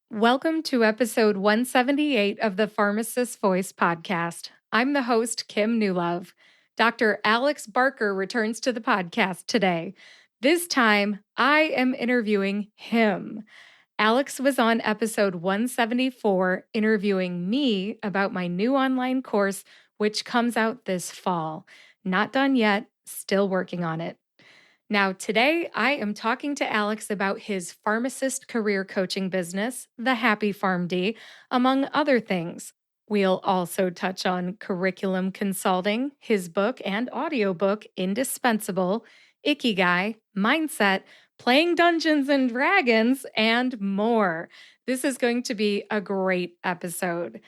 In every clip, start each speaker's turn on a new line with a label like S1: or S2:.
S1: Welcome to episode 178 of the Pharmacist Voice podcast. I'm the host, Kim Newlove. Dr. Alex Barker returns to the podcast today. This time, I am interviewing him. Alex was on episode 174 interviewing me about my new online course, which comes out this fall. Not done yet, still working on it. Now, today I am talking to Alex about his pharmacist career coaching business, the Happy PharmD, among other things. We'll also touch on curriculum consulting, his book and audiobook, Indispensable, Ikigai, mindset, playing Dungeons and Dragons, and more. This is going to be a great episode.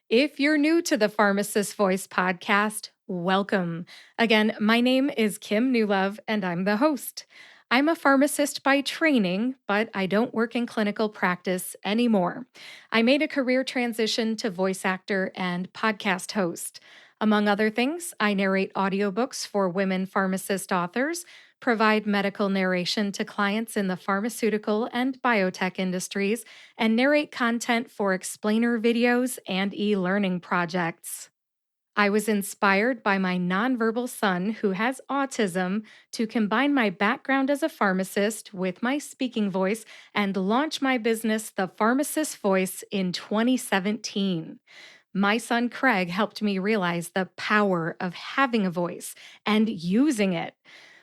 S1: If you're new to the Pharmacist Voice podcast, welcome. Again, my name is Kim Newlove, and I'm the host. I'm a pharmacist by training, but I don't work in clinical practice anymore. I made a career transition to voice actor and podcast host. Among other things, I narrate audiobooks for women pharmacist authors, provide medical narration to clients in the pharmaceutical and biotech industries, and narrate content for explainer videos and e-learning projects. I was inspired by my nonverbal son, who has autism, to combine my background as a pharmacist with my speaking voice and launch my business, The Pharmacist Voice, in 2017. My son Craig helped me realize the power of having a voice and using it.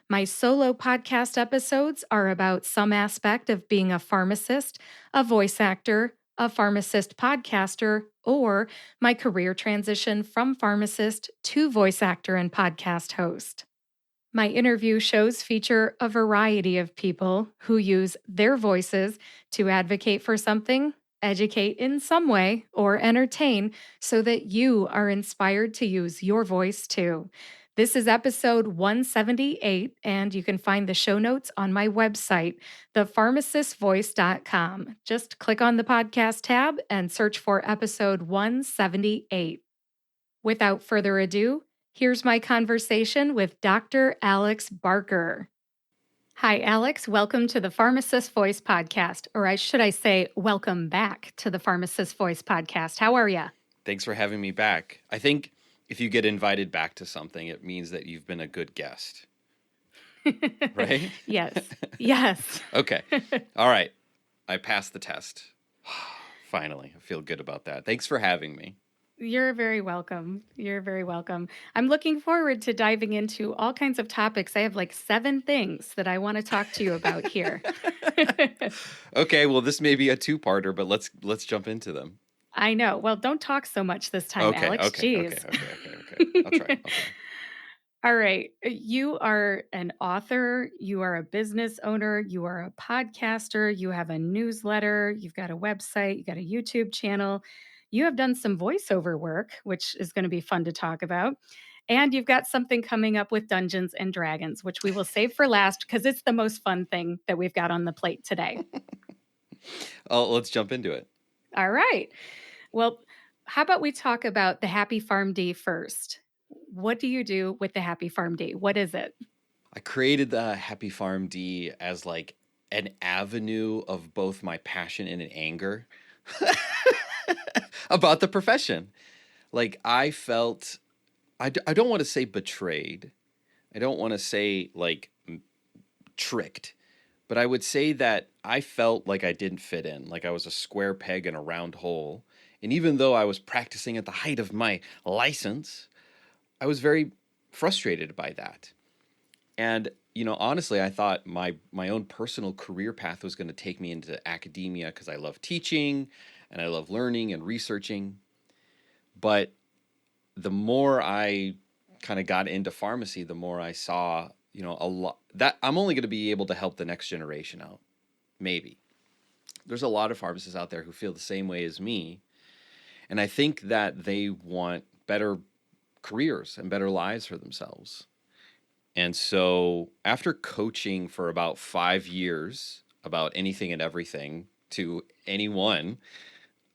S1: My solo podcast episodes are about some aspect of being a pharmacist, a voice actor, a pharmacist podcaster, or my career transition from pharmacist to voice actor and podcast host. My interview shows feature a variety of people who use their voices to advocate for something, educate in some way, or entertain so that you are inspired to use your voice too. This is episode 178, and you can find the show notes on my website, thepharmacistvoice.com. Just click on the podcast tab and search for episode 178. Without further ado, here's my conversation with Dr. Alex Barker. Hi, Alex. Welcome to the Pharmacist Voice podcast, or should I say, welcome back to the Pharmacist Voice podcast. How are you?
S2: Thanks for having me back. I think if you get invited back to something, it means that you've been a good guest, right?
S1: Yes. Yes.
S2: Okay. All right. I passed the test. Finally, I feel good about that. Thanks for having me.
S1: You're very welcome. You're very welcome. I'm looking forward to diving into all kinds of topics. I have like 7 things that I want to talk to you about here.
S2: Okay, well, this may be a two-parter, but let's jump into them.
S1: I know. Well, don't talk so much this time, Alex.
S2: Okay. I'll try.
S1: All right. You are an author, you are a business owner, you are a podcaster, you have a newsletter, you've got a website, you got a YouTube channel. You have done some voiceover work, which is going to be fun to talk about. And you've got something coming up with Dungeons and Dragons, which we will save for last because it's the most fun thing that we've got on the plate today.
S2: Oh, let's jump into it.
S1: All right. Well, how about we talk about the Happy PharmD first? What do you do with the Happy PharmD? What is it?
S2: I created the Happy PharmD as like an avenue of both my passion and an anger about the profession. Like I felt, I don't want to say betrayed. I don't want to say like tricked, but I would say that I felt like I didn't fit in, like I was a square peg in a round hole. And even though I was practicing at the height of my license, I was very frustrated by that. And honestly, I thought my own personal career path was going to take me into academia because I love teaching and I love learning and researching. But the more I kind of got into pharmacy, the more I saw, a lot that I'm only going to be able to help the next generation out. Maybe. There's a lot of pharmacists out there who feel the same way as me. And I think that they want better careers and better lives for themselves. And so after coaching for about 5 years about anything and everything to anyone,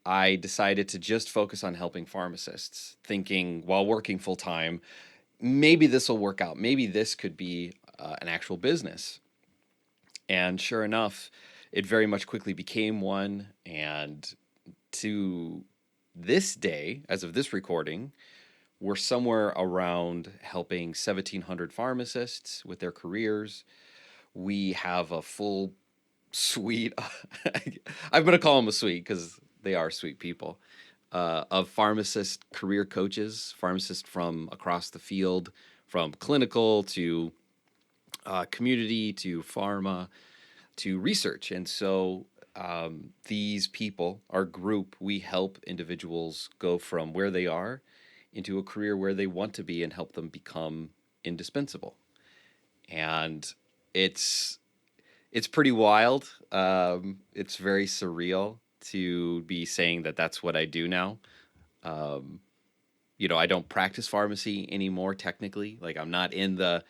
S2: I decided to just focus on helping pharmacists, thinking while working full time, maybe this will work out. Maybe this could be an actual business. And sure enough, it very much quickly became one. And to this day, as of this recording, we're somewhere around helping 1,700 pharmacists with their careers. We have a full suite. I'm going to call them a suite because they are sweet people. Of pharmacist career coaches, pharmacists from across the field, from clinical to community to pharma to research. And so these people, our group, we help individuals go from where they are into a career where they want to be and help them become indispensable. And it's it's pretty wild. It's very surreal to be saying that that's what I do now. Um, I don't practice pharmacy anymore technically. Like I'm not in the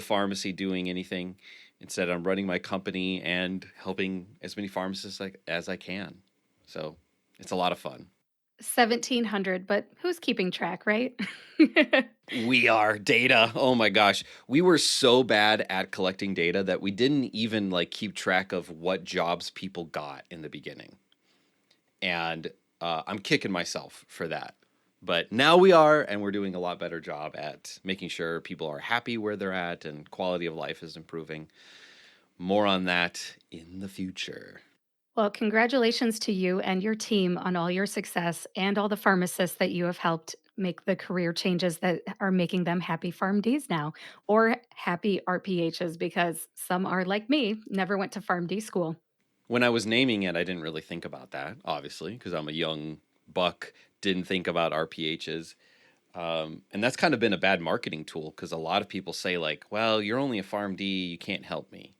S2: pharmacy doing anything. Instead, I'm running my company and helping as many pharmacists as I can. So it's a lot of fun.
S1: 1,700, but who's keeping track, right?
S2: We are data. Oh my gosh. We were so bad at collecting data that we didn't even like keep track of what jobs people got in the beginning. And I'm kicking myself for that. But now we are, and we're doing a lot better job at making sure people are happy where they're at and quality of life is improving. More on that in the future.
S1: Well, congratulations to you and your team on all your success and all the pharmacists that you have helped make the career changes that are making them happy PharmDs now or happy RPHs because some are like me, never went to PharmD school.
S2: When I was naming it, I didn't really think about that, obviously, because I'm a young buck, didn't think about RPHs. And that's kind of been a bad marketing tool because a lot of people say, like, well, you're only a PharmD, you can't help me.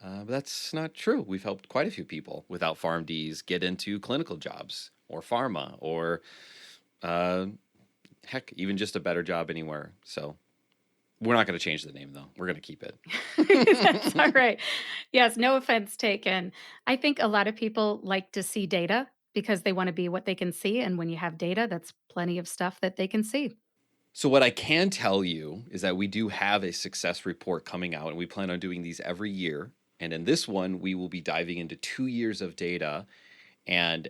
S2: But that's not true. We've helped quite a few people without PharmDs get into clinical jobs or pharma or, uh, heck, even just a better job anywhere. So we're not going to change the name, though. We're going to keep
S1: That's all
S2: it.
S1: right. Yes, no offense taken. I think a lot of people like to see data because they want to be what they can see. And when you have data, that's plenty of stuff that they can see.
S2: So what I can tell you is that we do have a success report coming out, and we plan on doing these every year. And in this one, we will be diving into 2 years of data and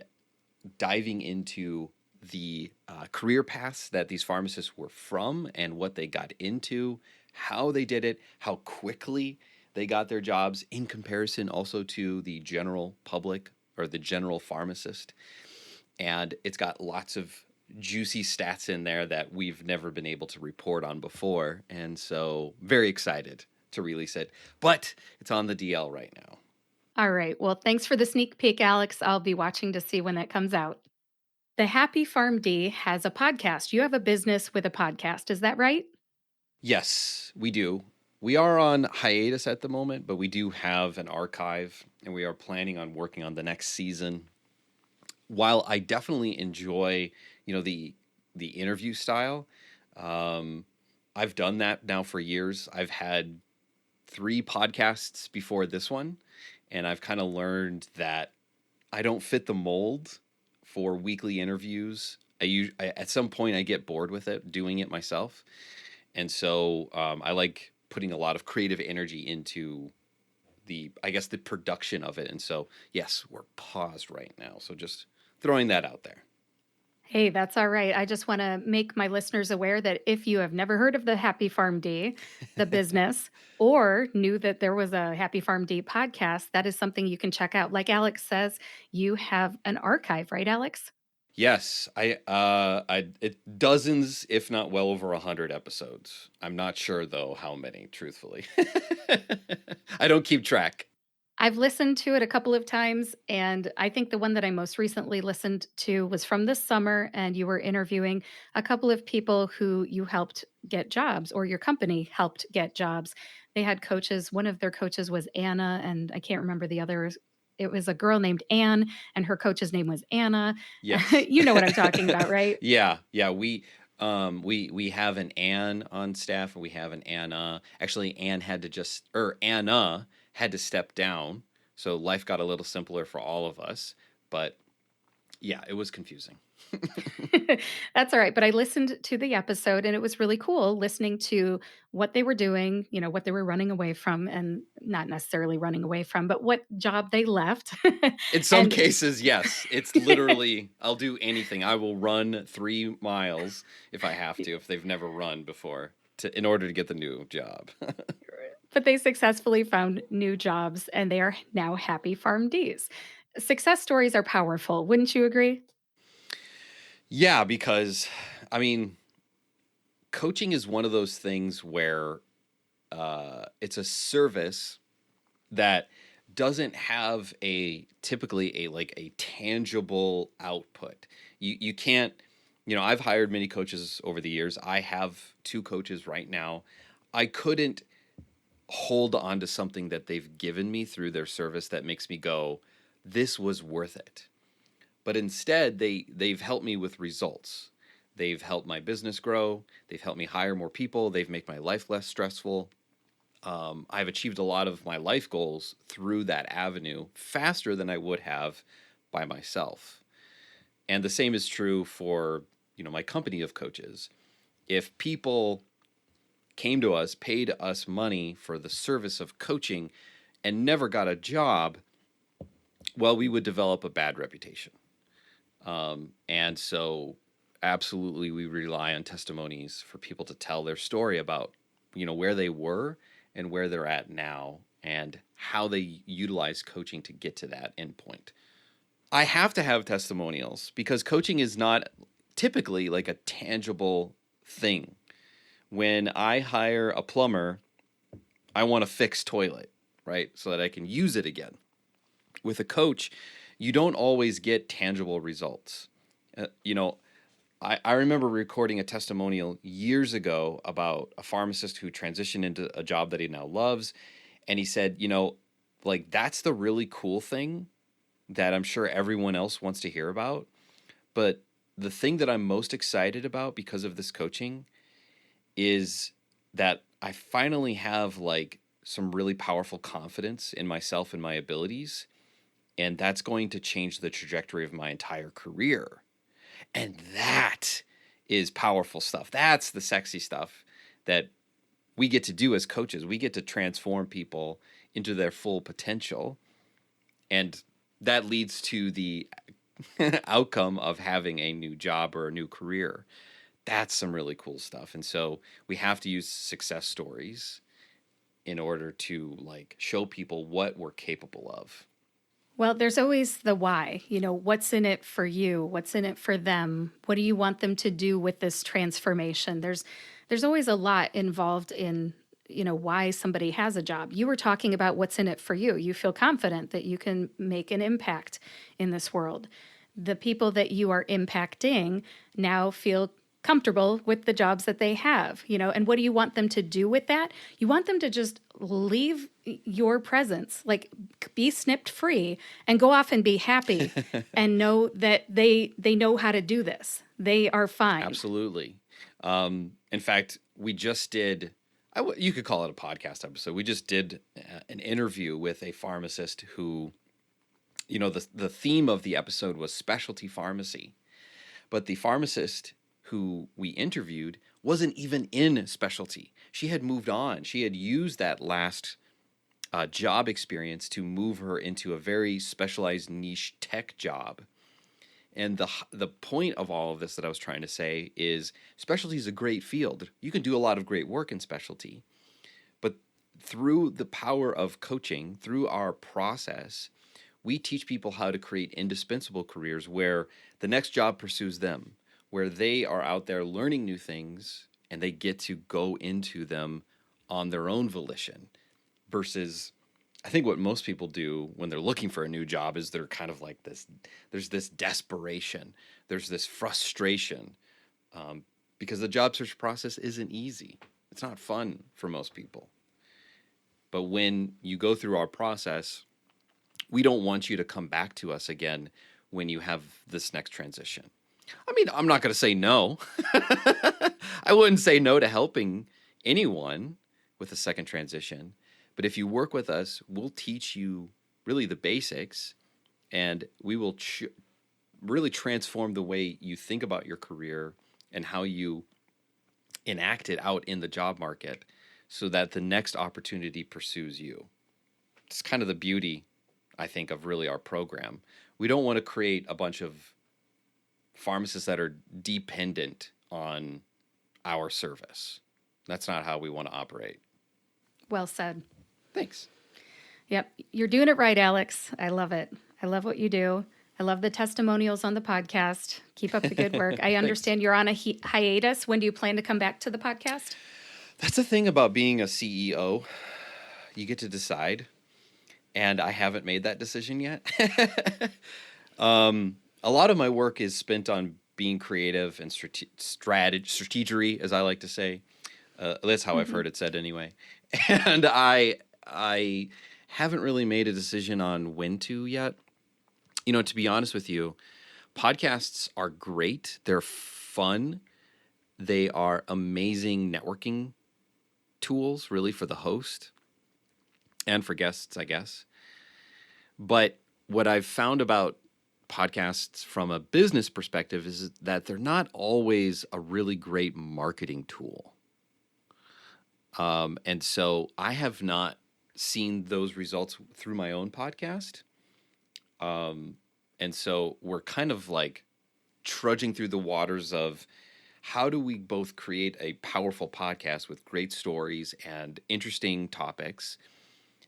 S2: diving into the career paths that these pharmacists were from and what they got into, how they did it, how quickly they got their jobs in comparison also to the general public or the general pharmacist. And it's got lots of juicy stats in there that we've never been able to report on before. And so, very excited to release it. But it's on the DL right now.
S1: All right. Well, thanks for the sneak peek, Alex. I'll be watching to see when that comes out. The Happy PharmD has a podcast. You have a business with a podcast. Is that right?
S2: Yes, we do. We are on hiatus at the moment, but we do have an archive and we are planning on working on the next season. While I definitely enjoy, the interview style, um, I've done that now for years. I've had 3 podcasts before this one, and I've kind of learned that I don't fit the mold for weekly interviews. At some point I get bored with it, doing it myself, and so I like putting a lot of creative energy into the production of it. And so yes, we're paused right now. So just throwing that out there.
S1: Hey, that's all right. I just want to make my listeners aware that if you have never heard of the Happy PharmD, the business, or knew that there was a Happy PharmD podcast, that is something you can check out. Like Alex says, you have an archive, right, Alex?
S2: Yes, dozens, if not well over 100 episodes. I'm not sure though how many, truthfully. I don't keep track.
S1: I've listened to it a couple of times, and I think the one that I most recently listened to was from this summer, and you were interviewing a couple of people who you helped get jobs, or your company helped get jobs. They had coaches. One of their coaches was Anna, and I can't remember the others. It was a girl named Anne, and her coach's name was Anna.
S2: Yes.
S1: You know what I'm talking about, right?
S2: Yeah, yeah. We have an Ann on staff and we have an Anna. Actually, Anna had to step down, so life got a little simpler for all of us. But Yeah, it was confusing.
S1: That's all right. But I listened to the episode and it was really cool listening to what they were doing, what they were running away from and not necessarily running away from, but what job they left.
S2: In some
S1: and
S2: cases, yes. It's literally, I'll do anything. I will run 3 miles if I have to, if they've never run before, in order to get the new job.
S1: but they successfully found new jobs and they are now happy PharmDs. Success stories are powerful, wouldn't you agree?
S2: Yeah, because, I mean, coaching is one of those things where it's a service that doesn't have typically a tangible output. You can't, I've hired many coaches over the years. I have 2 coaches right now. I couldn't hold on to something that they've given me through their service that makes me go, this was worth it. But instead, they've helped me with results. They've helped my business grow. They've helped me hire more people. They've made my life less stressful. I've achieved a lot of my life goals through that avenue faster than I would have by myself. And the same is true for, my company of coaches. If people came to us, paid us money for the service of coaching and never got a job, well, we would develop a bad reputation. And so absolutely we rely on testimonies for people to tell their story about, where they were and where they're at now and how they utilize coaching to get to that endpoint. I have to have testimonials because coaching is not typically like a tangible thing. When I hire a plumber, I want a fixed toilet, right? So that I can use it again. With a coach, you don't always get tangible results. I remember recording a testimonial years ago about a pharmacist who transitioned into a job that he now loves. And he said, that's the really cool thing that I'm sure everyone else wants to hear about. But the thing that I'm most excited about because of this coaching is that I finally have some really powerful confidence in myself and my abilities. And that's going to change the trajectory of my entire career. And that is powerful stuff. That's the sexy stuff that we get to do as coaches. We get to transform people into their full potential. And that leads to the outcome of having a new job or a new career. That's some really cool stuff. And so we have to use success stories in order to show people what we're capable of.
S1: Well, there's always the why. What's in it for you? What's in it for them? What do you want them to do with this transformation? There's always a lot involved in, why somebody has a job. You were talking about what's in it for you. You feel confident that you can make an impact in this world. The people that you are impacting now feel comfortable with the jobs that they have, and what do you want them to do with that? You want them to just leave your presence, be snipped free and go off and be happy and know that they know how to do this. They are fine.
S2: Absolutely. In fact, we just did, you could call it a podcast episode. We just did an interview with a pharmacist who, the theme of the episode was specialty pharmacy. But the pharmacist who we interviewed wasn't even in specialty. She had moved on. She had used that last job experience to move her into a very specialized niche tech job. And the point of all of this that I was trying to say is specialty is a great field. You can do a lot of great work in specialty. But through the power of coaching, through our process, we teach people how to create indispensable careers where the next job pursues them, where they are out there learning new things and they get to go into them on their own volition versus I think what most people do when they're looking for a new job is they're kind of like this, there's this desperation, there's this frustration because the job search process isn't easy. It's not fun for most people. But when you go through our process, we don't want you to come back to us again when you have this next transition. I mean, I'm not going to say no. I wouldn't say no to helping anyone with a second transition. But if you work with us, we'll teach you really the basics, and we will really transform the way you think about your career and how you enact it out in the job market so that the next opportunity pursues you. It's kind of the beauty, I think, of really our program. We don't want to create a bunch of pharmacists that are dependent on our service. That's not how we want to operate.
S1: Well said.
S2: Thanks.
S1: Yep. You're doing it right, Alex. I love it. I love what you do. I love the testimonials on the podcast. Keep up the good work. I understand you're on a hiatus. When do you plan to come back to the podcast?
S2: That's the thing about being a CEO. You get to decide. And I haven't made that decision yet. A lot of my work is spent on being creative and strategery, as I like to say. That's how I've heard it said anyway. And I haven't really made a decision on when to yet. You know, to be honest with you, podcasts are great. They're fun. They are amazing networking tools, really, for the host and for guests, I guess. But what I've found about podcasts from a business perspective is that they're not always a really great marketing tool. And so I have not seen those results through my own podcast. And so we're kind of like trudging through the waters of how do we both create a powerful podcast with great stories and interesting topics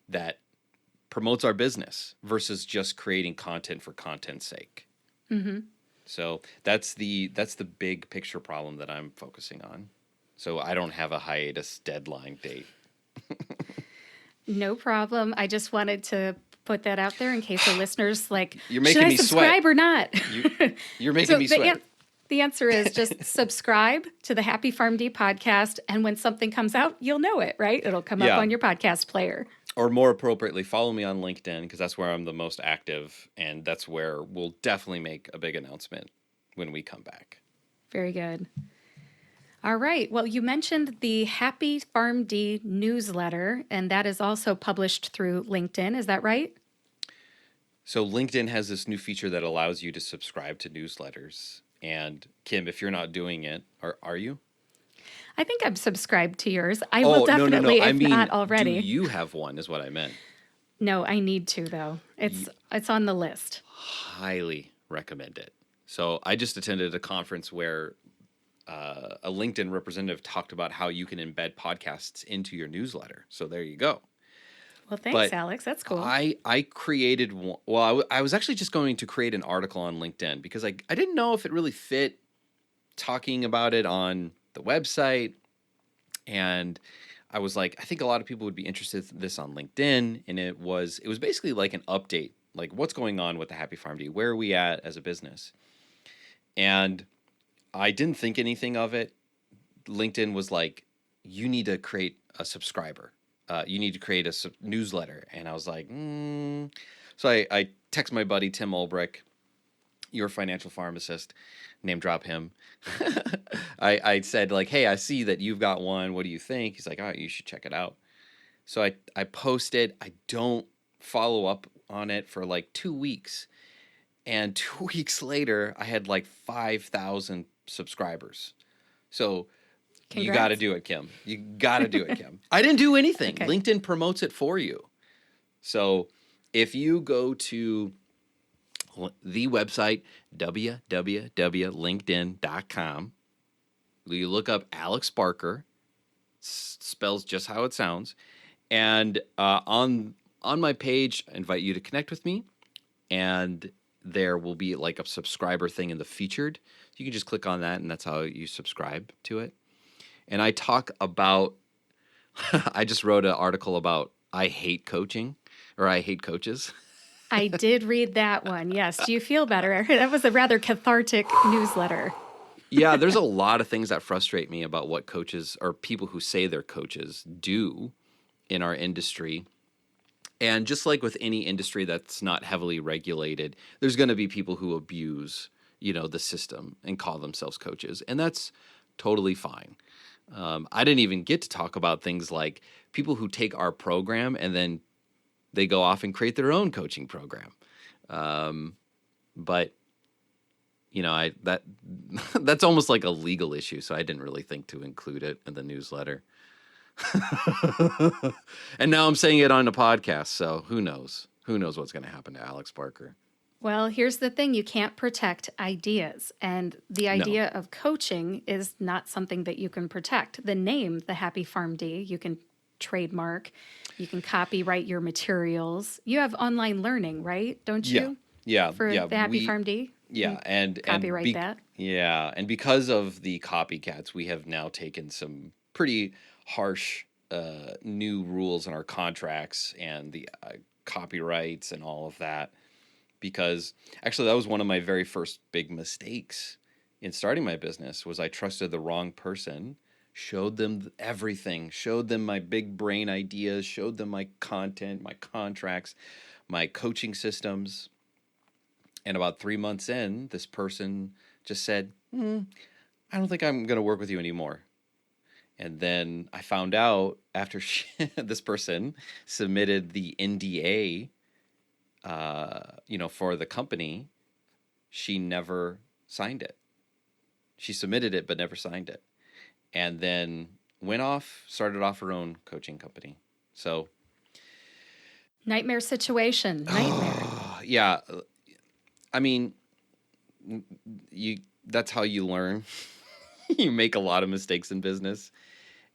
S2: that promotes our business versus just creating content for content's sake. Mm-hmm. So that's the big picture problem that I'm focusing on. So I don't have a hiatus deadline date.
S1: No problem. I just wanted to put that out there in case the listeners
S2: You're making
S1: should I
S2: me
S1: subscribe
S2: sweat.
S1: or not?
S2: You're making me sweat.
S1: The answer is just subscribe to the Happy PharmD podcast, and when something comes out, you'll know it, right? It'll come up on your podcast player.
S2: Or more appropriately, follow me on LinkedIn because that's where I'm the most active, and that's where we'll definitely make a big announcement when we come back.
S1: Very good. All right. Well, you mentioned the Happy PharmD newsletter, and that is also published through LinkedIn. Is that right?
S2: So LinkedIn has this new feature that allows you to subscribe to newsletters. And Kim, if you're not doing it, are you?
S1: I think I'm subscribed to yours. I will definitely,
S2: no.
S1: if not already.
S2: Do you have one is what I meant.
S1: No, I need to, though. It's on the list.
S2: Highly recommend it. So I just attended a conference where a LinkedIn representative talked about how you can embed podcasts into your newsletter. So there you go.
S1: Well, thanks, Alex. That's cool.
S2: I created one. Well, I was actually just going to create an article on LinkedIn because I didn't know if it really fit talking about it on the website. And I was like, I think a lot of people would be interested in this on LinkedIn. And it was basically like an update, like what's going on with the Happy PharmD? Where are we at as a business? And I didn't think anything of it. LinkedIn was like, you need to create a subscriber. You need to create a newsletter. And I was like, So I text my buddy, Tim Ulbrich, your financial pharmacist, name drop him. I said like, hey, I see that you've got one. What do you think? He's like, all right, you should check it out. So I post it. I don't follow up on it for like 2 weeks. And 2 weeks later, I had like 5,000 subscribers. So
S1: Congrats.
S2: You got to do it, Kim. You got to do it, Kim. I didn't do anything.
S1: Okay.
S2: LinkedIn promotes it for you. So if you go to the website, www.linkedin.com, you look up Alex Barker, spells just how it sounds, and on my page, I invite you to connect with me, and there will be like a subscriber thing in the featured. You can just click on that, and that's how you subscribe to it. And I talk about, I just wrote an article about I hate coaching, or I hate coaches.
S1: I did read that one. Yes. Do you feel better? That was a rather cathartic newsletter.
S2: Yeah, there's a lot of things that frustrate me about what coaches or people who say they're coaches do in our industry. And just like with any industry that's not heavily regulated, there's going to be people who abuse, the system and call themselves coaches. And that's totally fine. I didn't even get to talk about things like people who take our program and then they go off and create their own coaching program. But I that that's almost like a legal issue, so I didn't really think to include it in the newsletter. And now I'm saying it on a podcast, so who knows? Who knows what's going to happen to Alex Barker?
S1: Well, here's the thing. You can't protect ideas. And the
S2: No.
S1: idea of coaching is not something that you can protect. The name, the Happy PharmD, you can trademark. You can copyright your materials. You have online learning, right? Don't
S2: Yeah.
S1: you?
S2: Yeah.
S1: For
S2: Yeah.
S1: the Happy PharmD? You
S2: Yeah,
S1: can
S2: and
S1: copyright that.
S2: yeah, and because of the copycats, we have now taken some pretty harsh new rules in our contracts and the copyrights and all of that. Because actually, that was one of my very first big mistakes in starting my business. Was I trusted the wrong person, showed them everything, showed them my big brain ideas, showed them my content, my contracts, my coaching systems, and about 3 months in, this person just said, I don't think I'm going to work with you anymore. And then I found out after this person submitted the NDA, for the company, she never signed it. She submitted it, but never signed it. And then started off her own coaching company. So,
S1: Nightmare situation. Nightmare.
S2: yeah, I mean, that's how you learn. You make a lot of mistakes in business.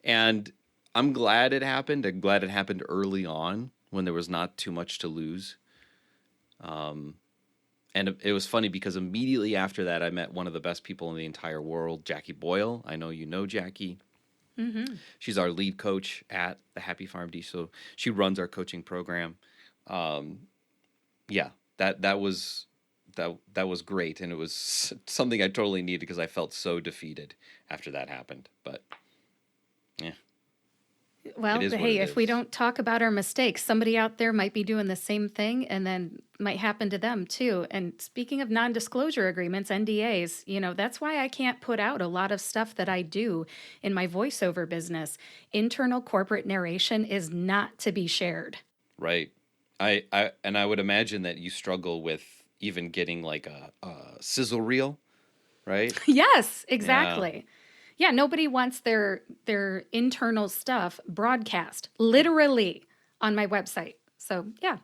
S2: And I'm glad it happened. I'm glad it happened early on when there was not too much to lose. And it was funny because immediately after that, I met one of the best people in the entire world, Jackie Boyle. I know you know Jackie.
S1: Mm-hmm.
S2: She's our lead coach at the Happy PharmD. So she runs our coaching program. Yeah, that was great, and it was something I totally needed because I felt so defeated after that happened. But yeah,
S1: Well,
S2: it is what
S1: hey,
S2: it
S1: if we
S2: is.
S1: don't talk about our mistakes, somebody out there might be doing the same thing and then might happen to them too. And speaking of non-disclosure agreements, NDAs, that's why I can't put out a lot of stuff that I do in my voiceover business. Internal corporate narration is not to be shared.
S2: Right. I would imagine that you struggle with even getting like a sizzle reel, right?
S1: Yes,
S2: Yeah.
S1: exactly. Yeah, nobody wants their internal stuff broadcast
S2: Yeah.
S1: literally on my website. So, yeah.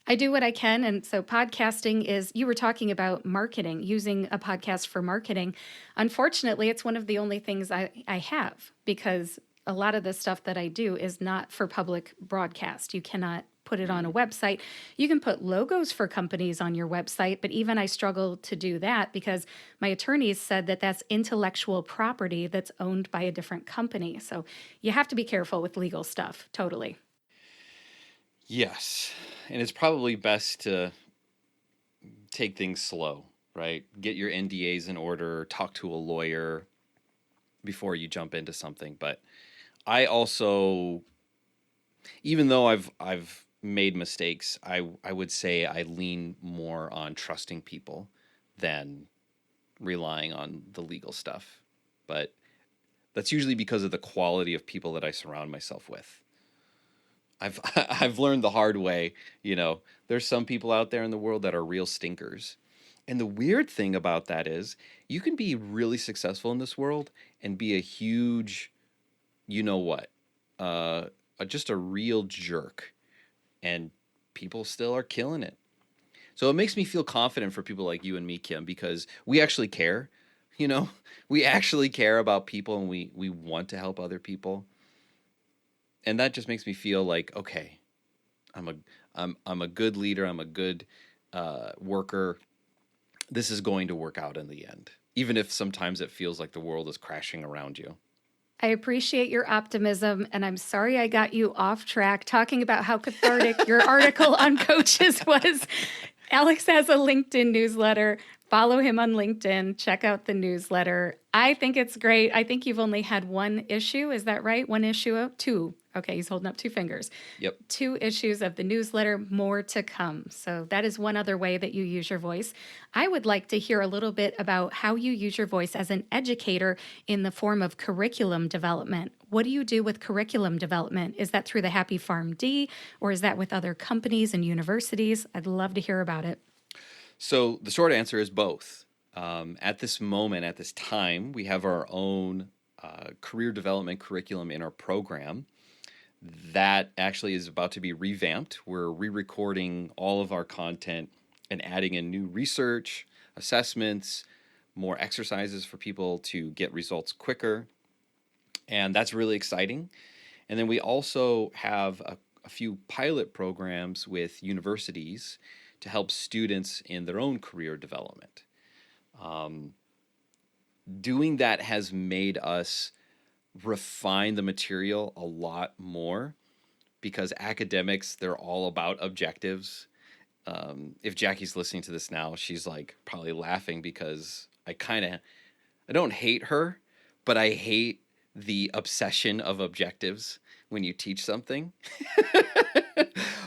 S1: I do what I can. And so, podcasting is, you were talking about marketing, using a podcast for marketing. Unfortunately, it's one of the only things I have because a lot of the stuff that I do is not for public broadcast. You cannot put it on a
S2: Mm.
S1: website. You can put logos for companies on your website, but even I struggle to do that because my attorneys said that that's intellectual property that's owned by a different company. So you have to be careful with legal stuff. Totally.
S2: Yes. And it's probably best to take things slow, right? Get your NDAs in order, talk to a lawyer before you jump into something. But I also, even though I've made mistakes, I would say I lean more on trusting people than relying on the legal stuff. But that's usually because of the quality of people that I surround myself with. I've I've learned the hard way, there's some people out there in the world that are real stinkers. And the weird thing about that is you can be really successful in this world and be a huge, you know what, just a real jerk, and people still are killing it. So it makes me feel confident for people like you and me, Kim, because we actually care. You know, we actually care about people, and we want to help other people. And that just makes me feel like, okay, I'm a I'm a good leader. I'm a good worker. This is going to work out in the end, even if sometimes it feels like the world is crashing around you.
S1: I appreciate your optimism, and I'm sorry I got you off track talking about how cathartic your article on coaches was. Alex has a LinkedIn newsletter. Follow him on LinkedIn. Check out the newsletter. I think it's great. I think you've only had one issue. Is that right? One issue of two. Okay, he's holding up two fingers.
S2: Yep.
S1: 2 issues of the newsletter, more to come. So that is one other way that you use your voice. I would like to hear a little bit about how you use your voice as an educator in the form of curriculum development. What do you do with curriculum development? Is that through the Happy PharmD, or is that with other companies and universities? I'd love to hear about it.
S2: So the short answer is both. At this moment, at this time, we have our own career development curriculum in our program that actually is about to be revamped. We're re-recording all of our content and adding in new research, assessments, more exercises for people to get results quicker. And that's really exciting. And then we also have a few pilot programs with universities to help students in their own career development. Um, Doing that has made us refine the material a lot more because academics, they're all about objectives. If Jackie's listening to this now, she's like probably laughing because I don't hate her, but I hate the obsession of objectives when you teach something.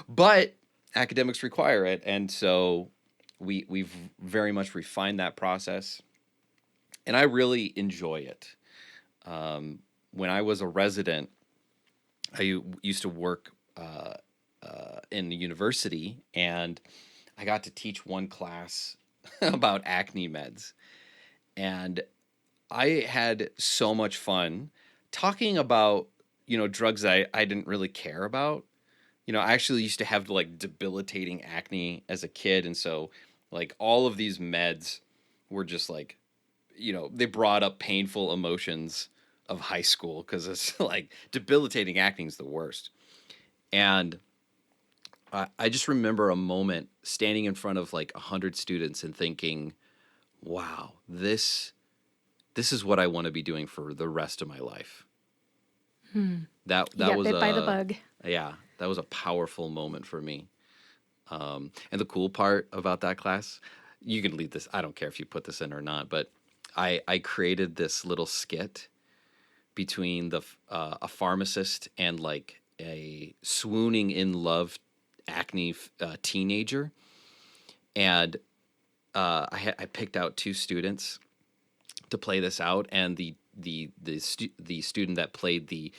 S2: But academics require it, and so we've very much refined that process, and I really enjoy it. When I was a resident, used to work in the university, and I got to teach one class about acne meds, and I had so much fun talking about, drugs I didn't really care about. I actually used to have like debilitating acne as a kid. And so, like, all of these meds were just like, they brought up painful emotions of high school because it's like debilitating acne is the worst. And I just remember a moment standing in front of like 100 students and thinking, wow, this is what I want to be doing for the rest of my life. That
S1: Yeah,
S2: was
S1: bit by the bug.
S2: yeah, that was a powerful moment for me. And the cool part about that class, you can leave this. I don't care if you put this in or not, but I created this little skit between a pharmacist and like a swooning in love acne teenager, and I picked out two students to play this out, and the student that played the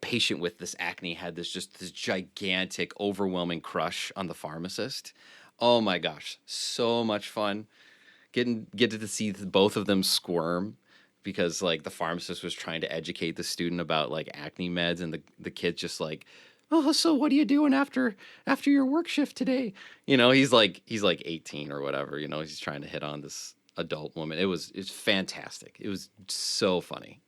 S2: patient with this acne had this gigantic, overwhelming crush on the pharmacist. Oh my gosh, so much fun get to see both of them squirm because like the pharmacist was trying to educate the student about like acne meds, and the kid just like, oh, so what are you doing after your work shift today? He's like 18 or whatever. He's trying to hit on this adult woman. It's fantastic. It was so funny.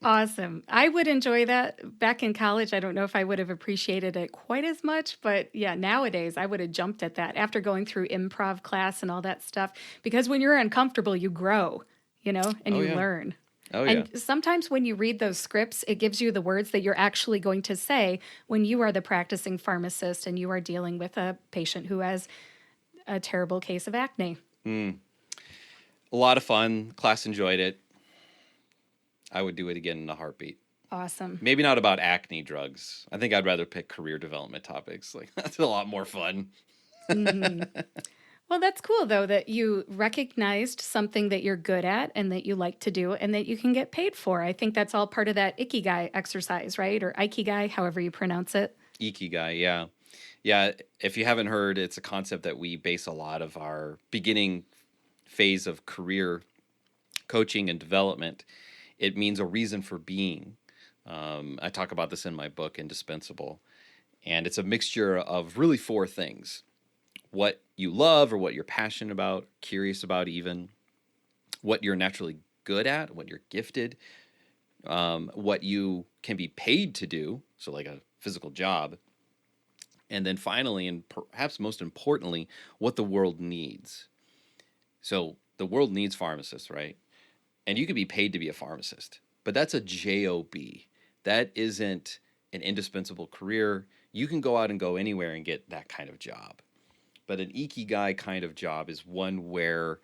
S1: Awesome. I would enjoy that back in college. I don't know if I would have appreciated it quite as much, but yeah, nowadays I would have jumped at that after going through improv class and all that stuff. Because when you're uncomfortable, you grow, and
S2: Oh
S1: you
S2: yeah.
S1: learn.
S2: Oh yeah.
S1: And sometimes when you read those scripts, it gives you the words that you're actually going to say when you are the practicing pharmacist and you are dealing with a patient who has a terrible case of acne.
S2: A lot of fun. Class enjoyed it. I would do it again in a heartbeat.
S1: Awesome.
S2: Maybe not about acne drugs. I think I'd rather pick career development topics. Like that's a lot more fun.
S1: Hmm. Well, that's cool, though, that you recognized something that you're good at and that you like to do and that you can get paid for. I think that's all part of that Ikigai exercise, right? Or Ikigai, however you pronounce it.
S2: Ikigai, yeah. Yeah, if you haven't heard, it's a concept that we base a lot of our beginning phase of career coaching and development. It means a reason for being. I talk about this in my book, Indispensable. And it's a mixture of really four things: what you love or what you're passionate about, curious about, even what you're naturally good at, what you're gifted, what you can be paid to do, so like a physical job, and then finally, and perhaps most importantly, what the world needs. So the world needs pharmacists, right? And you could be paid to be a pharmacist, but that's a job. That isn't an indispensable career. You can go out and go anywhere and get that kind of job. But an ikigai kind of job is one where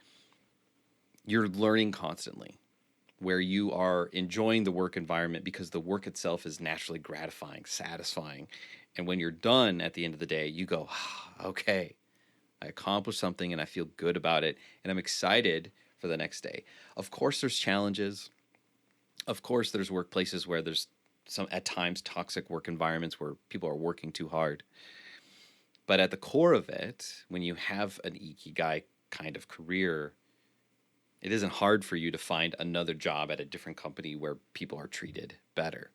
S2: you're learning constantly, where you are enjoying the work environment because the work itself is naturally gratifying, satisfying. And when you're done at the end of the day, you go, okay, I accomplished something and I feel good about it. And I'm excited for the next day. Of course, there's challenges. Of course, there's workplaces where there's some, at times, toxic work environments where people are working too hard. But at the core of it, when you have an ikigai kind of career, it isn't hard for you to find another job at a different company where people are treated better.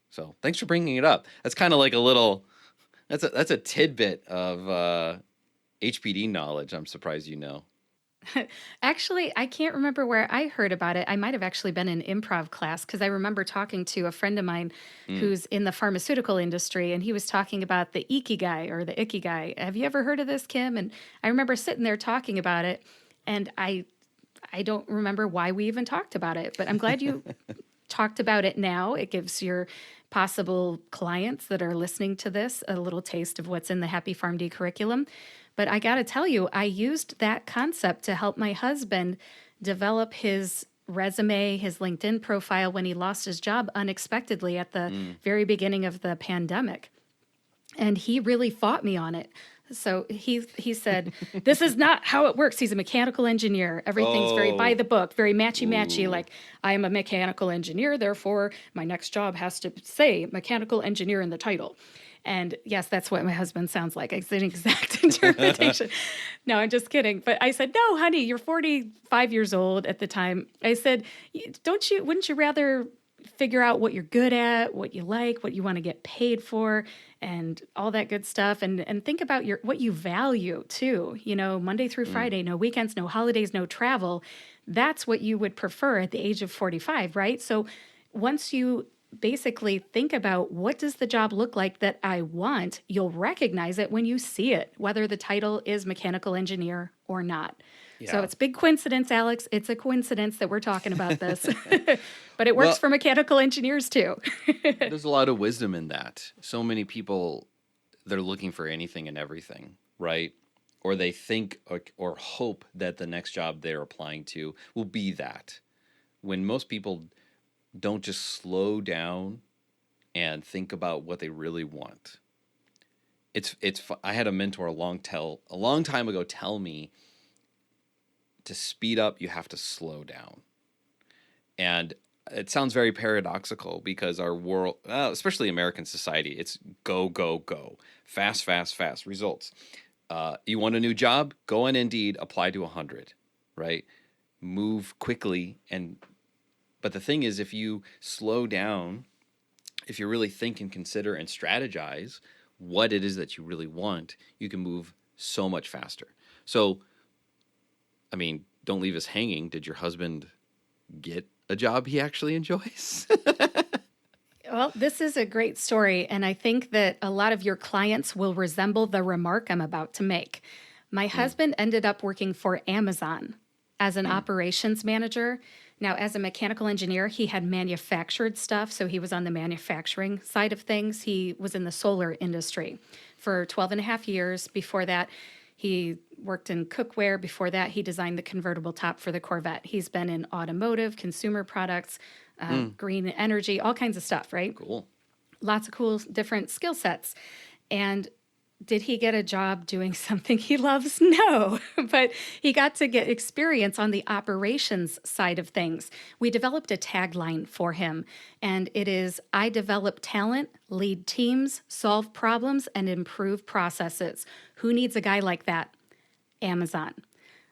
S2: So thanks for bringing it up. That's kind of like a little, that's a tidbit of HPD knowledge. I'm surprised you know.
S1: Actually, I can't remember where I heard about it. I might have actually been in improv class because I remember talking to a friend of mine
S2: Mm.
S1: who's in the pharmaceutical industry, and he was talking about the Ikigai or the Ikigai. Have you ever heard of this, Kim? And I remember sitting there talking about it, and I don't remember why we even talked about it, but I'm glad you talked about it now. It gives your possible clients that are listening to this a little taste of what's in the Happy PharmD curriculum. But I got to tell you, I used that concept to help my husband develop his resume, his LinkedIn profile when he lost his job unexpectedly at the very beginning of the pandemic. And he really fought me on it. So he said, "This is not how it works." He's a mechanical engineer. Everything's very by
S2: Oh,
S1: the book, very matchy matchy.
S2: ooh.
S1: Like, I am a mechanical engineer, therefore my next job has to say mechanical engineer in the title. And yes, that's what my husband sounds like. It's an exact interpretation. No, I'm just kidding. But I said, "No, honey, you're 45 years old at the time." I said, wouldn't you rather figure out what you're good at, what you like, what you want to get paid for, and all that good stuff, and think about what you value too. Monday through
S2: Mm.
S1: Friday, no weekends, no holidays, no travel. That's what you would prefer at the age of 45, right? So once you basically think about what does the job look like that I want, you'll recognize it when you see it, whether the title is mechanical engineer or not. So
S2: Yeah.
S1: it's big coincidence, Alex. It's a coincidence that we're talking about this. But it works
S2: Well,
S1: for mechanical engineers too.
S2: there's a lot of wisdom in that. So many people, they're looking for anything and everything, right? Or they think or hope that the next job they're applying to will be that. When most people don't just slow down and think about what they really want. I had a mentor a long time ago tell me to speed up, you have to slow down. And it sounds very paradoxical because our world, especially American society, it's go, go, go, fast, fast, fast results. You want a new job? Go on Indeed, apply to 100, right? Move quickly. But the thing is, if you slow down, if you really think and consider and strategize what it is that you really want, you can move so much faster. So, I mean, don't leave us hanging. Did your husband get a job he actually enjoys?
S1: Well, this is a great story, and I think that a lot of your clients will resemble the remark I'm about to make. My
S2: Mm,
S1: husband ended up working for Amazon as an
S2: mm,
S1: operations manager. Now, as a mechanical engineer, he had manufactured stuff, so he was on the manufacturing side of things. He was in the solar industry for 12 and a half years. Before that, he worked in cookware. Before that, he designed the convertible top for the Corvette. He's been in automotive, consumer products,
S2: mm.
S1: green energy, all kinds of stuff, right?
S2: Cool.
S1: Lots of cool different skill sets. And did he get a job doing something he loves? No, but he got to get experience on the operations side of things. We developed a tagline for him, and it is I develop talent, lead teams, solve problems, and improve processes. Who needs a guy like that? Amazon.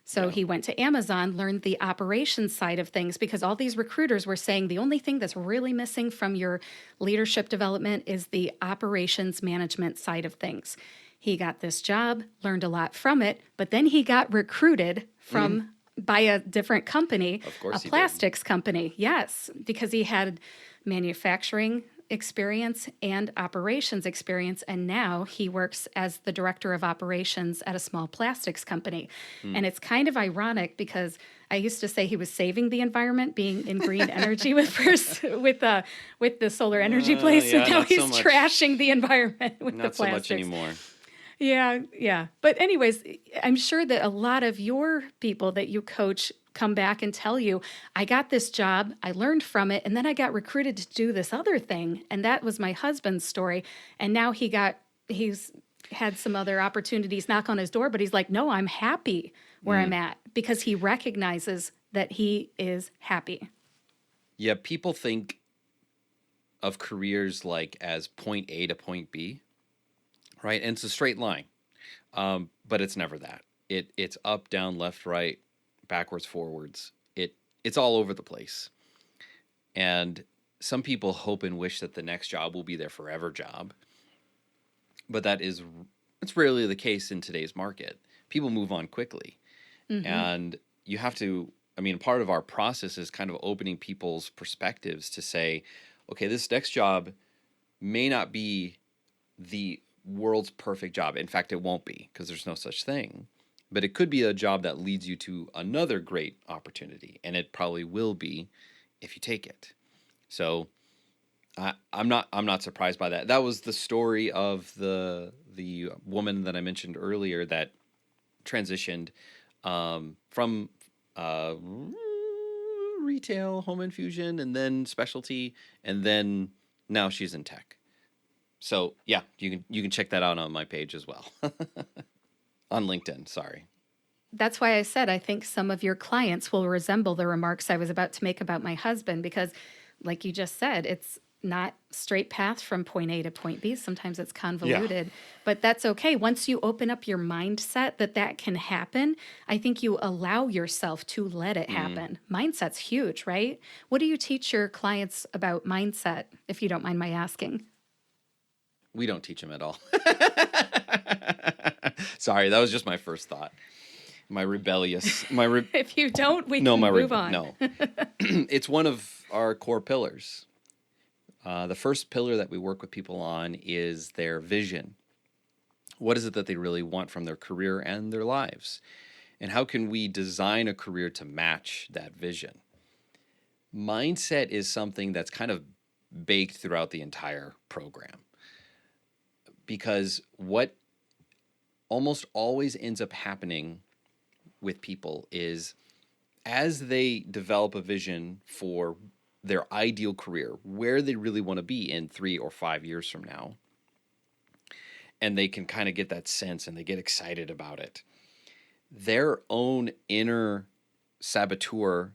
S1: So
S2: Yeah.
S1: he went to Amazon, learned the operations side of things because all these recruiters were saying the only thing that's really missing from your leadership development is the operations management side of things. He got this job, learned a lot from it, but then he got recruited
S2: Mm.
S1: from by a different company,
S2: Of
S1: a
S2: course he did.
S1: plastics company. Yes, because he had manufacturing experience and operations experience. And now he works as the director of operations at a small plastics company.
S2: Mm.
S1: And it's kind of ironic because I used to say he was saving the environment, being in green energy with the solar energy place, and
S2: Yeah,
S1: now
S2: not so
S1: he's
S2: much.
S1: trashing the environment with the
S2: Not so much
S1: plastics.
S2: anymore.
S1: Yeah, yeah. But anyways, I'm sure that a lot of your people that you coach come back and tell you, I got this job, I learned from it, and then I got recruited to do this other thing. And that was my husband's story. And now he's had some other opportunities knock on his door, but he's like, no, I'm happy where I'm
S2: Mm.
S1: at because he recognizes that he is happy.
S2: Yeah, people think of careers like as point A to point B, right? And it's a straight line, but it's never that. It's up, down, left, right, backwards, forwards. It's all over the place. And some people hope and wish that the next job will be their forever job. But it's rarely the case in today's market. People move on quickly.
S1: Mm-hmm.
S2: And you have to, part of our process is kind of opening people's perspectives to say, okay, this next job may not be the world's perfect job. In fact, it won't be, because there's no such thing. But it could be a job that leads you to another great opportunity, and it probably will be if you take it. So I'm not surprised by that. That was the story of the woman that I mentioned earlier that transitioned from retail, home infusion, and then specialty, and then now she's in tech. So yeah, you can check that out on my page as well. On LinkedIn, sorry.
S1: That's why I said I think some of your clients will resemble the remarks I was about to make about my husband, because like you just said, it's not straight path from point A to point B. Sometimes it's convoluted, but that's okay. Once you open up your mindset that can happen, I think you allow yourself to let it happen. Mindset's huge, right? What do you teach your clients about mindset, if you don't mind my asking?
S2: We don't teach them at all. Sorry, that was just my first thought. My rebellious.
S1: If you don't, we can move on.
S2: No, it's one of our core pillars. The first pillar that we work with people on is their vision. What is it that they really want from their career and their lives? And how can we design a career to match that vision? Mindset is something that's kind of baked throughout the entire program. Because what almost always ends up happening with people is, as they develop a vision for their ideal career, where they really want to be in 3 or 5 years from now, and they can kind of get that sense and they get excited about it, their own inner saboteur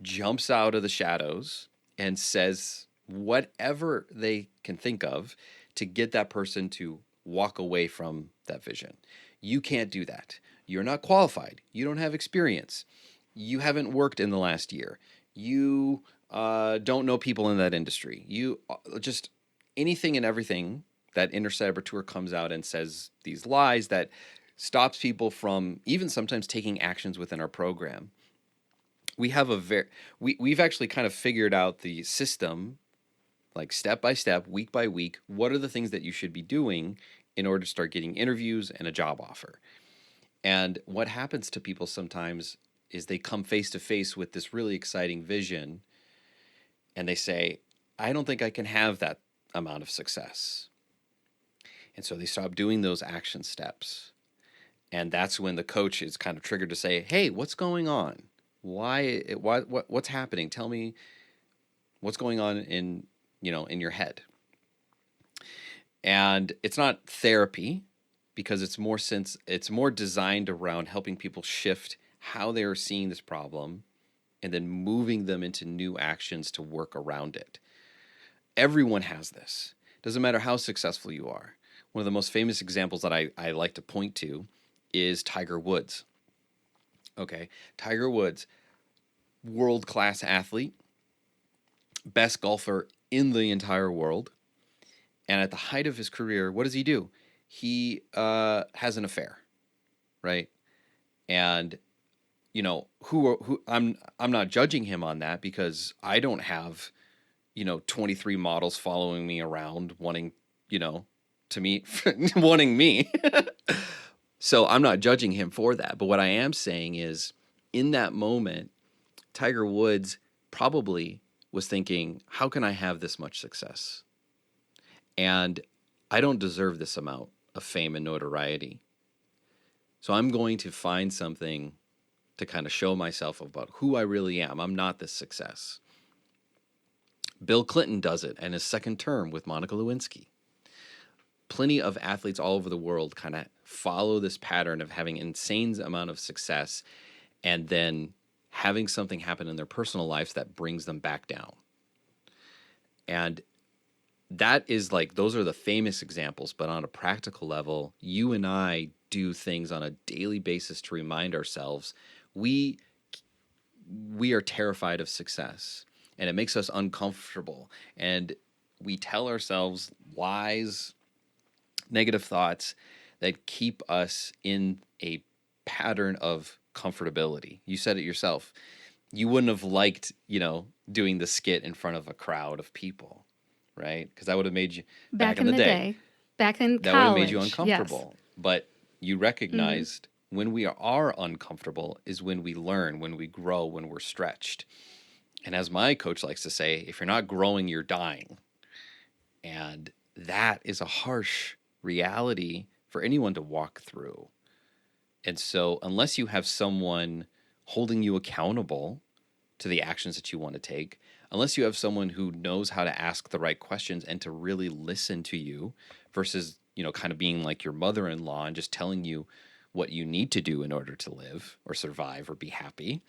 S2: jumps out of the shadows and says whatever they can think of to get that person to walk away from that vision. You can't do that. You're not qualified. You don't have experience. You haven't worked in the last year. You don't know people in that industry. You just anything and everything. That inner saboteur comes out and says these lies that stops people from even sometimes taking actions within our program. We have we've actually kind of figured out the system, like step by step, week by week. What are the things that you should be doing in order to start getting interviews and a job offer? And what happens to people sometimes is they come face to face with this really exciting vision and they say, I don't think I can have that amount of success. And so they stop doing those action steps. And that's when the coach is kind of triggered to say, hey, what's going on? What's happening? Tell me what's going on in your head. And it's not therapy, because it's more designed around helping people shift how they are seeing this problem and then moving them into new actions to work around it. Everyone has this. Doesn't matter how successful you are. One of the most famous examples that I like to point to is Tiger Woods. Okay, Tiger Woods, world-class athlete, best golfer in the entire world. And at the height of his career, what does he do? He has an affair, right? And who I'm not judging him on that, because I don't have 23 models following me around wanting to meet wanting me. So I'm not judging him for that. But what I am saying is, in that moment, Tiger Woods probably was thinking, how can I have this much success? And I don't deserve this amount of fame and notoriety. So I'm going to find something to kind of show myself about who I really am. I'm not this success. Bill Clinton does it in his second term with Monica Lewinsky. Plenty of athletes all over the world kind of follow this pattern of having an insane amount of success and then having something happen in their personal lives that brings them back down. And that is those are the famous examples, but on a practical level, you and I do things on a daily basis to remind ourselves we we are terrified of success, and it makes us uncomfortable. And we tell ourselves lies, negative thoughts that keep us in a pattern of comfortability. You said it yourself. You wouldn't have liked, doing the skit in front of a crowd of people, right? Because that would have made you, back in the day,
S1: back in
S2: that would have made
S1: college,
S2: you
S1: yes.
S2: uncomfortable. But you recognized when we are uncomfortable is when we learn, when we grow, when we're stretched. And as my coach likes to say, if you're not growing, you're dying. And that is a harsh reality for anyone to walk through. And so unless you have someone holding you accountable to the actions that you want to take, unless you have someone who knows how to ask the right questions and to really listen to you versus, kind of being like your mother-in-law and just telling you what you need to do in order to live or survive or be happy.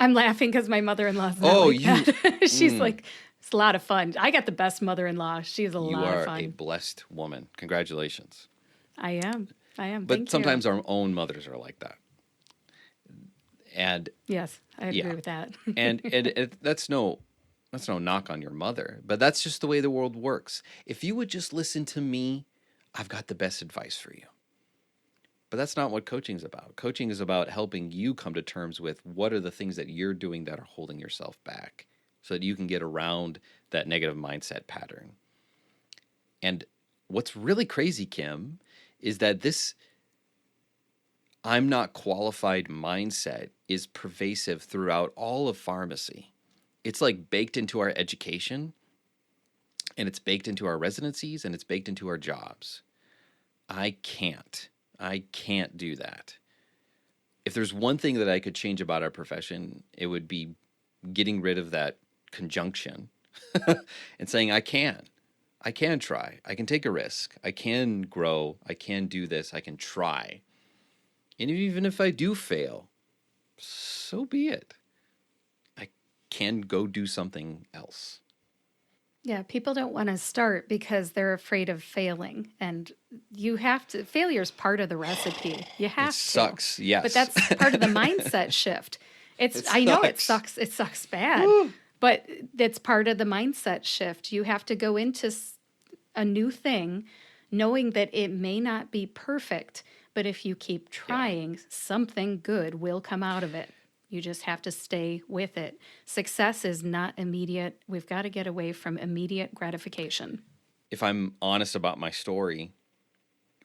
S1: I'm laughing because my mother-in-law's not like that. She's like, it's a lot of fun. I got the best mother-in-law. She's a lot of fun.
S2: You are a blessed woman. Congratulations.
S1: I am.
S2: But
S1: Thank
S2: sometimes
S1: you.
S2: our own mothers are like that. And
S1: yes, I agree with that.
S2: and that's no knock on your mother, but that's just the way the world works. If you would just listen to me, I've got the best advice for you. But that's not what coaching is about. Coaching is about helping you come to terms with what are the things that you're doing that are holding yourself back so that you can get around that negative mindset pattern. And what's really crazy, Kim, is that this I'm not qualified mindset is pervasive throughout all of pharmacy. It's like baked into our education, and it's baked into our residencies, and it's baked into our jobs. I can't do that. If there's one thing that I could change about our profession, it would be getting rid of that conjunction and saying, I can try. I can take a risk. I can grow. I can do this. I can try. And even if I do fail, so be it. I can go do something else.
S1: Yeah, people don't want to start because they're afraid of failing. And you have to, failure's part of the recipe. You have to.
S2: It sucks, yes.
S1: But that's part of the mindset shift. I know it sucks bad,
S2: Woo.
S1: but it's part of the mindset shift. You have to go into a new thing knowing that it may not be perfect, but if you keep trying, something good will come out of it. You just have to stay with it. Success is not immediate. We've got to get away from immediate gratification.
S2: If I'm honest about my story,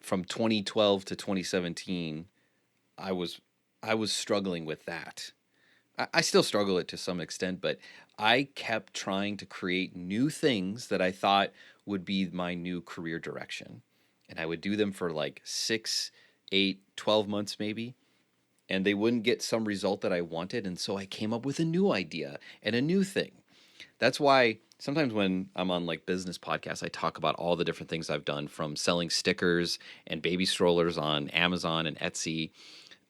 S2: from 2012 to 2017, I was struggling with that. I still struggle it to some extent, but I kept trying to create new things that I thought would be my new career direction. And I would do them for like 6, 8, 12 months maybe. And they wouldn't get some result that I wanted. And so I came up with a new idea and a new thing. That's why sometimes when I'm on like business podcasts, I talk about all the different things I've done, from selling stickers and baby strollers on Amazon and Etsy.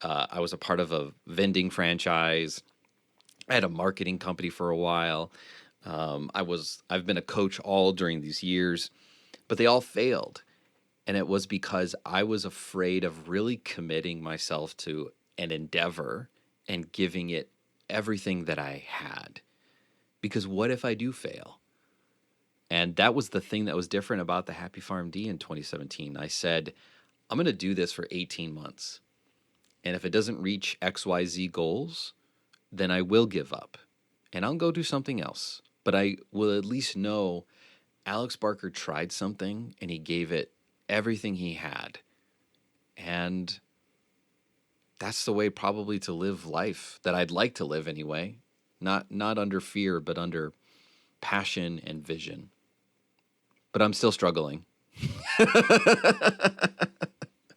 S2: I was a part of a vending franchise. I had a marketing company for a while. I've been a coach all during these years, but they all failed. And it was because I was afraid of really committing myself to an endeavor and giving it everything that I had. Because what if I do fail? And that was the thing that was different about the Happy PharmD in 2017. I said, I'm going to do this for 18 months. And if it doesn't reach XYZ goals, then I will give up. And I'll go do something else. But I will at least know Alex Barker tried something and he gave it everything he had. And that's the way probably to live life that I'd like to live anyway. Not under fear, but under passion and vision. But I'm still struggling.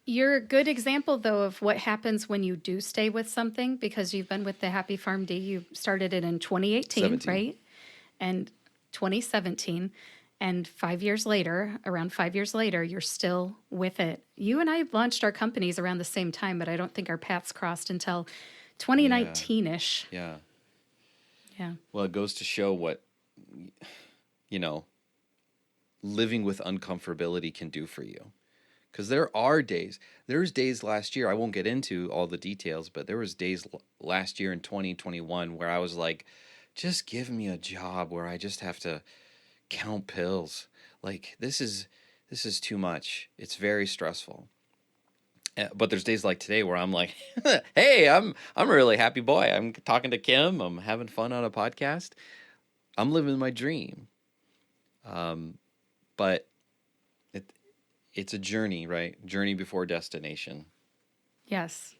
S1: You're a good example, though, of what happens when you do stay with something, because you've been with the Happy PharmD. You started it in 2018,
S2: 17.
S1: right? And 2017. And 5 years later, around 5 years later, you're still with it. You and I launched our companies around the same time, but I don't think our paths crossed until 2019-ish.
S2: Yeah.
S1: Yeah.
S2: Well, it goes to show what, living with uncomfortability can do for you. Because there's days last year, I won't get into all the details, but there was days last year in 2021 where I was like, just give me a job where I just have to count pills. Like this is too much. It's very stressful. But there's days like today where I'm like, hey, I'm a really happy boy. I'm talking to Kim. I'm having fun on a podcast. I'm living my dream. But it's a journey, right? Journey before destination.
S1: Yes.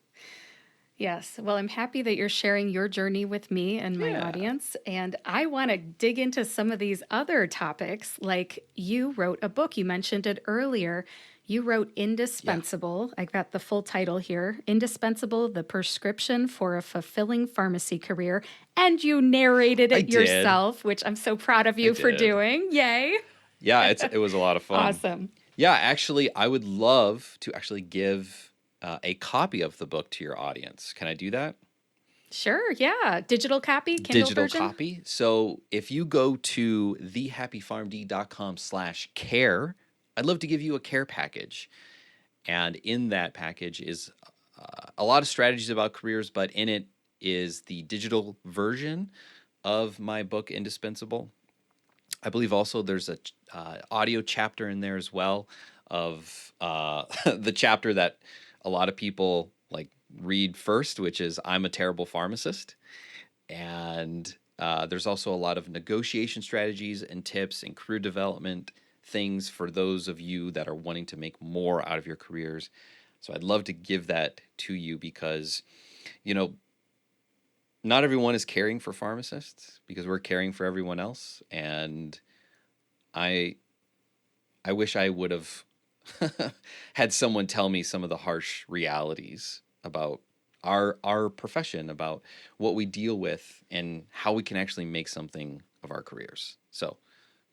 S1: Yes. Well, I'm happy that you're sharing your journey with me and my
S2: Yeah.
S1: audience. And I want to dig into some of these other topics. Like you wrote a book, you mentioned it earlier. You wrote
S2: Yeah.
S1: Indispensable. I got the full title here, Indispensable, the Prescription for a Fulfilling Pharmacy Career. And you narrated
S2: I
S1: it
S2: did.
S1: yourself, which I'm so proud of
S2: I
S1: you for
S2: did.
S1: doing. Yay.
S2: Yeah, it was a lot of fun.
S1: Awesome.
S2: Yeah, actually, I would love to actually give a copy of the book to your audience. Can I do that?
S1: Sure. Yeah. Digital copy, Kindle
S2: Digital
S1: version.
S2: copy. So if you go to thehappypharmd.com/care, I'd love to give you a care package. And in that package is a lot of strategies about careers, but in it is the digital version of my book, Indispensable. I believe also there's a audio chapter in there as well of the chapter that a lot of people like read first, which is I'm a Terrible Pharmacist. And there's also a lot of negotiation strategies and tips and career development things for those of you that are wanting to make more out of your careers. So I'd love to give that to you because, you know, not everyone is caring for pharmacists because we're caring for everyone else. And I I wish I would have had someone tell me some of the harsh realities about our profession, about what we deal with and how we can actually make something of our careers. So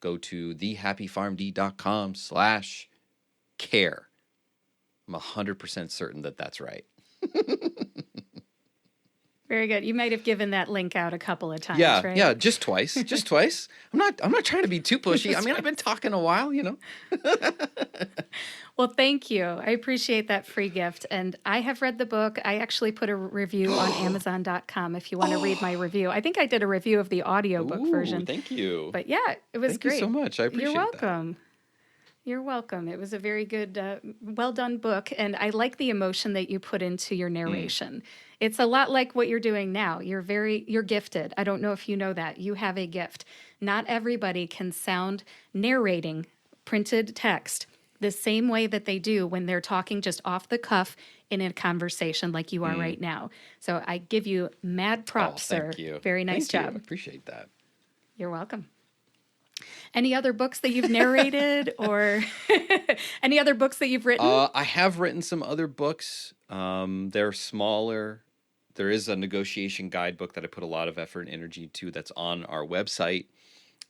S2: go to thehappypharmd.com/care. I'm 100% certain that that's right.
S1: Very good. You might have given that link out a couple of times,
S2: Yeah,
S1: right?
S2: yeah, just twice, just twice. I'm not trying to be too pushy. I mean, I've been talking a while, you know.
S1: Well, thank you. I appreciate that free gift. And I have read the book. I actually put a review on Amazon.com if you want to read my review. I think I did a review of the audiobook
S2: Ooh,
S1: version.
S2: thank you.
S1: But yeah, it was
S2: Thank you so
S1: great.
S2: much. I
S1: You're
S2: appreciate that.
S1: welcome. You're welcome. It was a very good, well done book. And I like the emotion that you put into your narration. It's a lot like what you're doing now. You're gifted. I don't know if you know that. You have a gift. Not everybody can sound narrating printed text the same way that they do when they're talking just off the cuff in a conversation like you are right now. So I give you mad
S2: Oh,
S1: props, sir.
S2: thank you.
S1: Very nice
S2: Thank you. I
S1: job.
S2: appreciate that.
S1: You're welcome. Any other books that you've narrated or any other books that you've written?
S2: I have written some other books. They're smaller. There is a negotiation guidebook that I put a lot of effort and energy to that's on our website,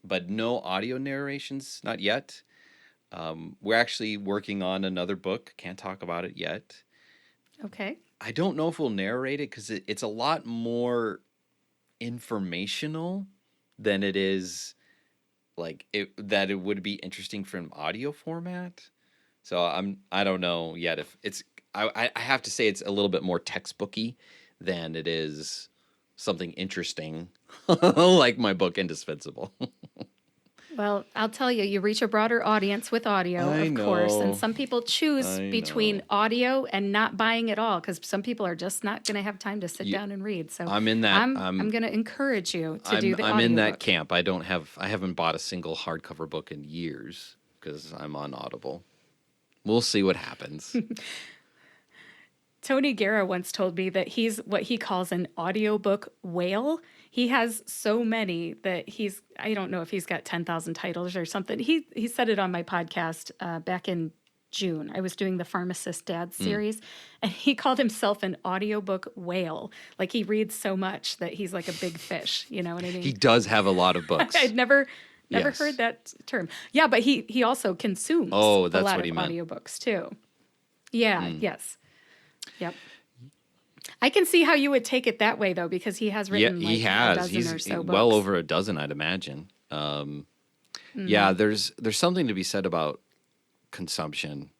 S2: but no audio narrations, not yet. We're actually working on another book. Can't talk about it yet.
S1: Okay.
S2: I don't know if we'll narrate it because it's a lot more informational than it is that it would be interesting for an audio format. So I don't know yet if it's I have to say it's a little bit more textbooky than it is something interesting like my book Indispensable.
S1: Well, I'll tell you, you reach a broader audience with audio,
S2: I
S1: of course. And
S2: know.
S1: some people choose
S2: I
S1: between
S2: know.
S1: audio and not buying at all because some people are just not going to have time to sit
S2: You,
S1: down and read. So
S2: I'm in that
S1: I'm going to encourage you to do the
S2: I'm in that
S1: audiobook.
S2: camp. I haven't bought a single hardcover book in years because I'm on Audible. We'll see what happens.
S1: Tony Guerra once told me that he's what he calls an audiobook whale. He has so many that I don't know if he's got 10,000 titles or something. He said it on my podcast back in June. I was doing the Pharmacist Dad series, and he called himself an audiobook whale. Like he reads so much that he's like a big fish. You know what I
S2: He
S1: mean?
S2: does have a lot of books.
S1: I'd never
S2: Yes.
S1: heard that term. Yeah, but he also consumes
S2: Oh,
S1: a
S2: that's
S1: lot
S2: what
S1: of
S2: he meant.
S1: audiobooks too. Yeah, yes. Yep. I can see how you would take it that way, though, because he has
S2: Yeah,
S1: written
S2: he
S1: like a
S2: has.
S1: dozen
S2: He's
S1: or so
S2: well
S1: books.
S2: over a dozen, I'd imagine. Yeah, there's something to be said about consumption.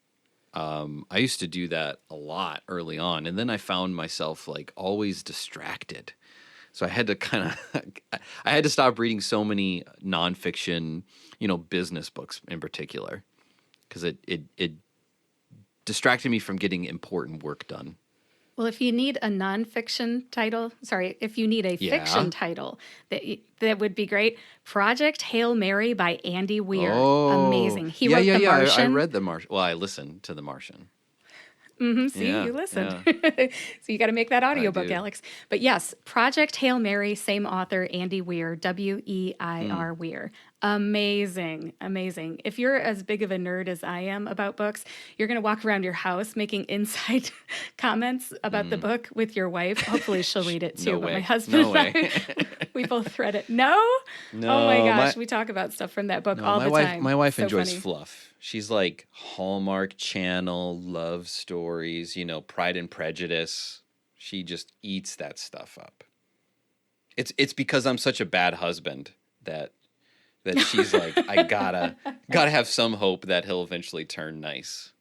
S2: I used to do that a lot early on, and then I found myself like always distracted. So I had to I had to stop reading so many nonfiction, business books in particular, because it distracted me from getting important work done.
S1: Well, if you need a if you need a fiction title, that would be great. Project Hail Mary by Andy Weir.
S2: Oh,
S1: Amazing. He wrote The
S2: yeah. I
S1: Martian.
S2: read The Martian. Well, I listened to The Martian.
S1: See, you listened. So you got to make that audiobook, Alex. But yes, Project Hail Mary, same author, Andy Weir, Weir. Weir. Amazing. Amazing. If you're as big of a nerd as I am about books, you're going to walk around your house making inside comments about the book with your wife. Hopefully she'll read it too.
S2: No
S1: but
S2: way.
S1: My husband
S2: No
S1: and
S2: way.
S1: we both read it. No?
S2: No.
S1: Oh my gosh. We talk about stuff from that book all the time.
S2: My wife
S1: so
S2: enjoys
S1: funny.
S2: fluff. She's like Hallmark Channel, love stories, Pride and Prejudice. She just eats that stuff up. It's because I'm such a bad husband that she's like, I gotta have some hope that he'll eventually turn nice.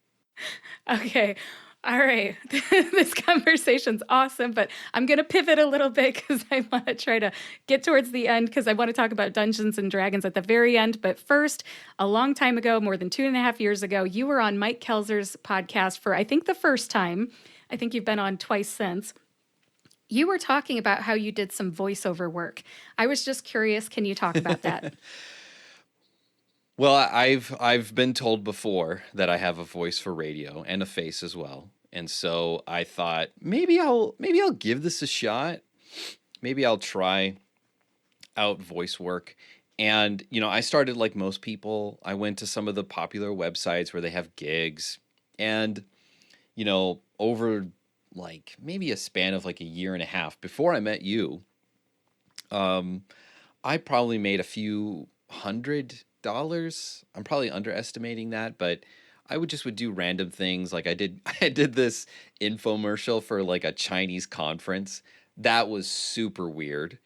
S1: Okay. All right. This conversation's awesome, but I'm going to pivot a little bit because I want to try to get towards the end because I want to talk about Dungeons and Dragons at the very end. But first, a long time ago, more than 2.5 years ago, you were on Mike Kelzer's podcast for, I think, the first time. I think you've been on twice since. You were talking about how you did some voiceover work. I was just curious. Can you talk about that?
S2: Well, I've been told before that I have a voice for radio and a face as well. And so I thought maybe I'll give this a shot. Maybe I'll try out voice work. And I started like most people. I went to some of the popular websites where they have gigs. And over like maybe a span of like a year and a half before I met you, I probably made a few $100. I'm probably underestimating that, but I would do random things. Like I did this infomercial for like a Chinese conference. That was super weird.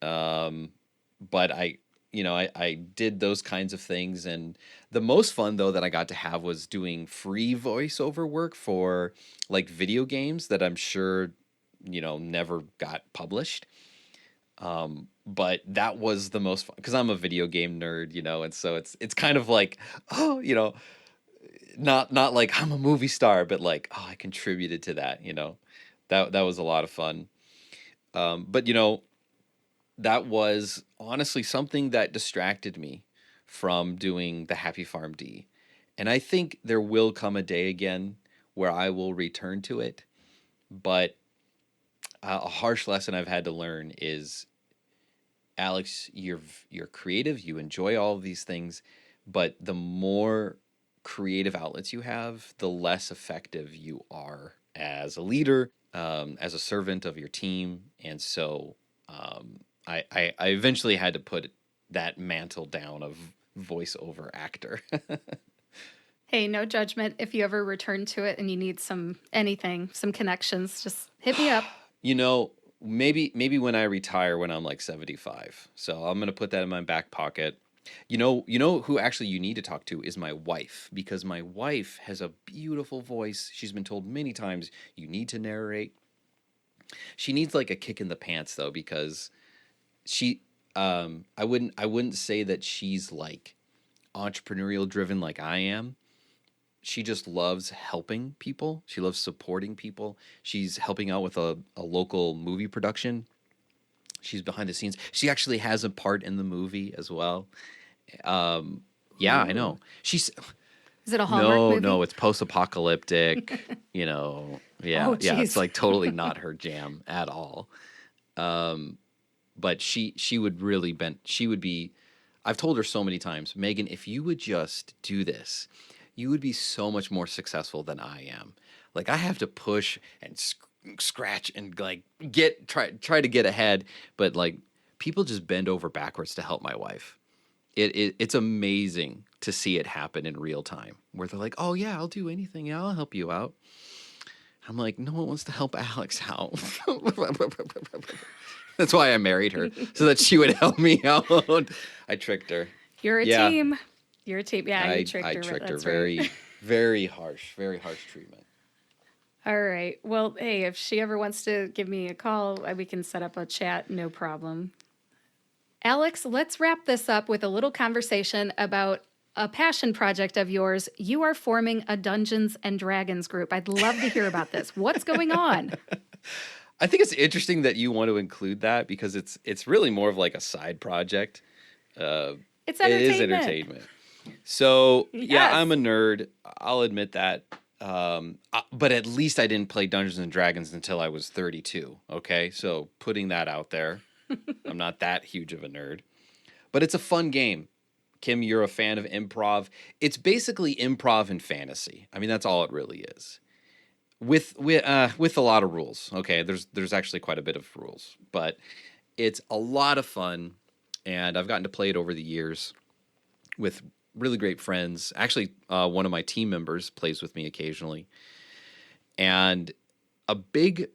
S2: But I did those kinds of things. And the most fun though that I got to have was doing free voiceover work for like video games that I'm sure, never got published. But that was the most fun because I'm a video game nerd, and so it's kind of like, not like I'm a movie star, but like, I contributed to that, that was a lot of fun. But that was honestly something that distracted me from doing the Happy PharmD. And I think there will come a day again where I will return to it. But a harsh lesson I've had to learn is, Alex, you're creative, you enjoy all of these things, but the more creative outlets you have, the less effective you are as a leader, as a servant of your team. And so I eventually had to put that mantle down of voiceover actor.
S1: Hey, no judgment. If you ever return to it and you need some connections, just hit me up.
S2: Maybe when I retire when I'm like 75. So I'm going to put that in my back pocket. You know who actually you need to talk to is my wife, because my wife has a beautiful voice. She's been told many times you need to narrate. She needs like a kick in the pants though, because she I wouldn't say that she's like entrepreneurial driven like I am. She just loves helping people. She loves supporting people. She's helping out with a local movie production. She's behind the scenes. She actually has a part in the movie as well. Yeah, I know. Is
S1: it a Hallmark movie?
S2: No, it's post-apocalyptic. Yeah, it's like totally not her jam at all. But she would really be. I've told her so many times, Megan, if you would just do this, you would be so much more successful than I am. Like I have to push and scratch and like try to get ahead, but like people just bend over backwards to help my wife. It's amazing to see it happen in real time where they're like, oh yeah, I'll do anything. Yeah, I'll help you out. I'm like, no one wants to help Alex out. That's why I married her, so that she would help me out. I tricked her.
S1: You're a team. You're a team. Yeah, you tricked her.
S2: I tricked her very, Very harsh treatment.
S1: All right. Well, hey, if she ever wants to give me a call, we can set up a chat, no problem. Alex, let's wrap this up with a little conversation about a passion project of yours. You are forming a Dungeons and Dragons group. I'd love to hear about this. What's going on?
S2: I think it's interesting that you want to include that because it's really more of like a side project.
S1: It's
S2: It is
S1: entertainment.
S2: entertainment. So yeah,
S1: Yes.
S2: I'm a nerd. I'll admit that. But at least I didn't play Dungeons and Dragons until I was 32. Okay, so putting that out there, I'm not that huge of a nerd. But it's a fun game. Kim, you're a fan of improv. It's basically improv and fantasy. I mean, that's all it really is. With a lot of rules. Okay, there's actually quite a bit of rules, but it's a lot of fun, and I've gotten to play it over the years with really great friends. Actually, one of my team members plays with me occasionally, and a big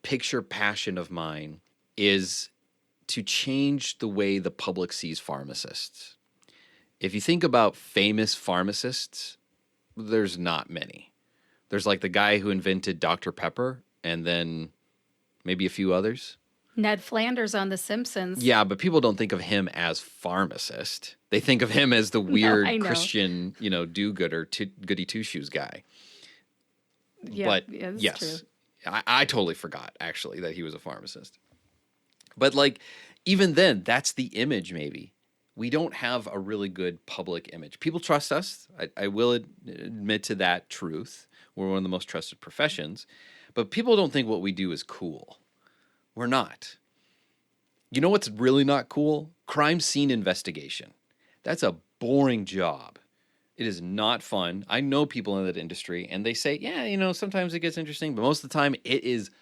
S2: picture passion of mine is to change the way the public sees pharmacists. If you think about famous pharmacists, there's not many. There's like the guy who invented Dr. Pepper and then maybe a few others.
S1: Ned Flanders on The Simpsons.
S2: Yeah, but people don't think of him as pharmacist. They think of him as the weird
S1: I know.
S2: Christian, do-gooder, goody two-shoes guy.
S1: Yeah,
S2: But
S1: yeah, that's
S2: yes,
S1: true.
S2: I totally forgot actually that he was a pharmacist. But like, even then, that's the image maybe. We don't have a really good public image. People trust us. I will admit to that truth. We're one of the most trusted professions. But people don't think what we do is cool. We're not. You know what's really not cool? Crime scene investigation. That's a boring job. It is not fun. I know people in that industry, and they say, yeah, sometimes it gets interesting, but most of the time it is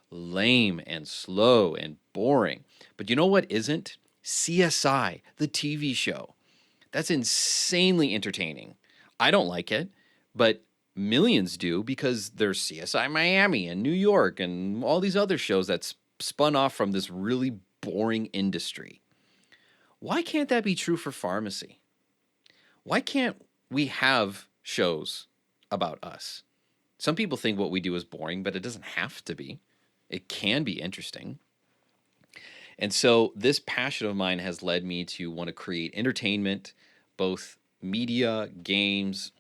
S2: lame and slow and boring. But you know what isn't? CSI, the TV show. That's insanely entertaining. I don't like it, but millions do because there's CSI Miami and New York and all these other shows that spun off from this really boring industry. Why can't that be true for pharmacy? Why can't we have shows about us? Some people think what we do is boring, but it doesn't have to be. It can be interesting. And so this passion of mine has led me to want to create entertainment, both media, games,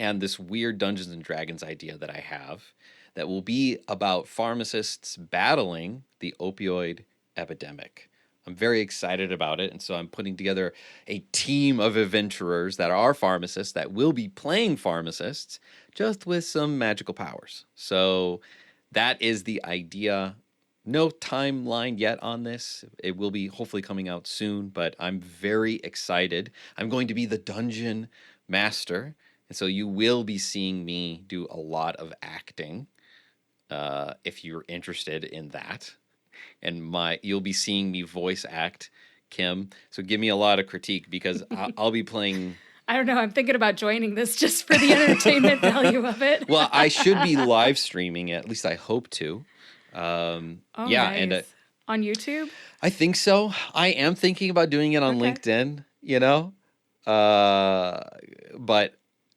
S2: and this weird Dungeons and Dragons idea that I have that will be about pharmacists battling the opioid epidemic. I'm very excited about it, and so I'm putting together a team of adventurers that are pharmacists that will be playing pharmacists just with some magical powers. So that is the idea. No timeline yet on this. It will be hopefully coming out soon, but I'm very excited. I'm going to be the dungeon master, and so you will be seeing me do a lot of acting if you're interested in that. And you'll be seeing me voice act Kim. So give me a lot of critique because I'll be playing.
S1: I don't know. I'm thinking about joining this just for the entertainment value of it.
S2: Well, I should be live streaming it. At least I hope to.
S1: Oh,
S2: Yeah,
S1: nice.
S2: and
S1: on YouTube?
S2: I think so. I am thinking about doing it on
S1: Okay.
S2: LinkedIn. But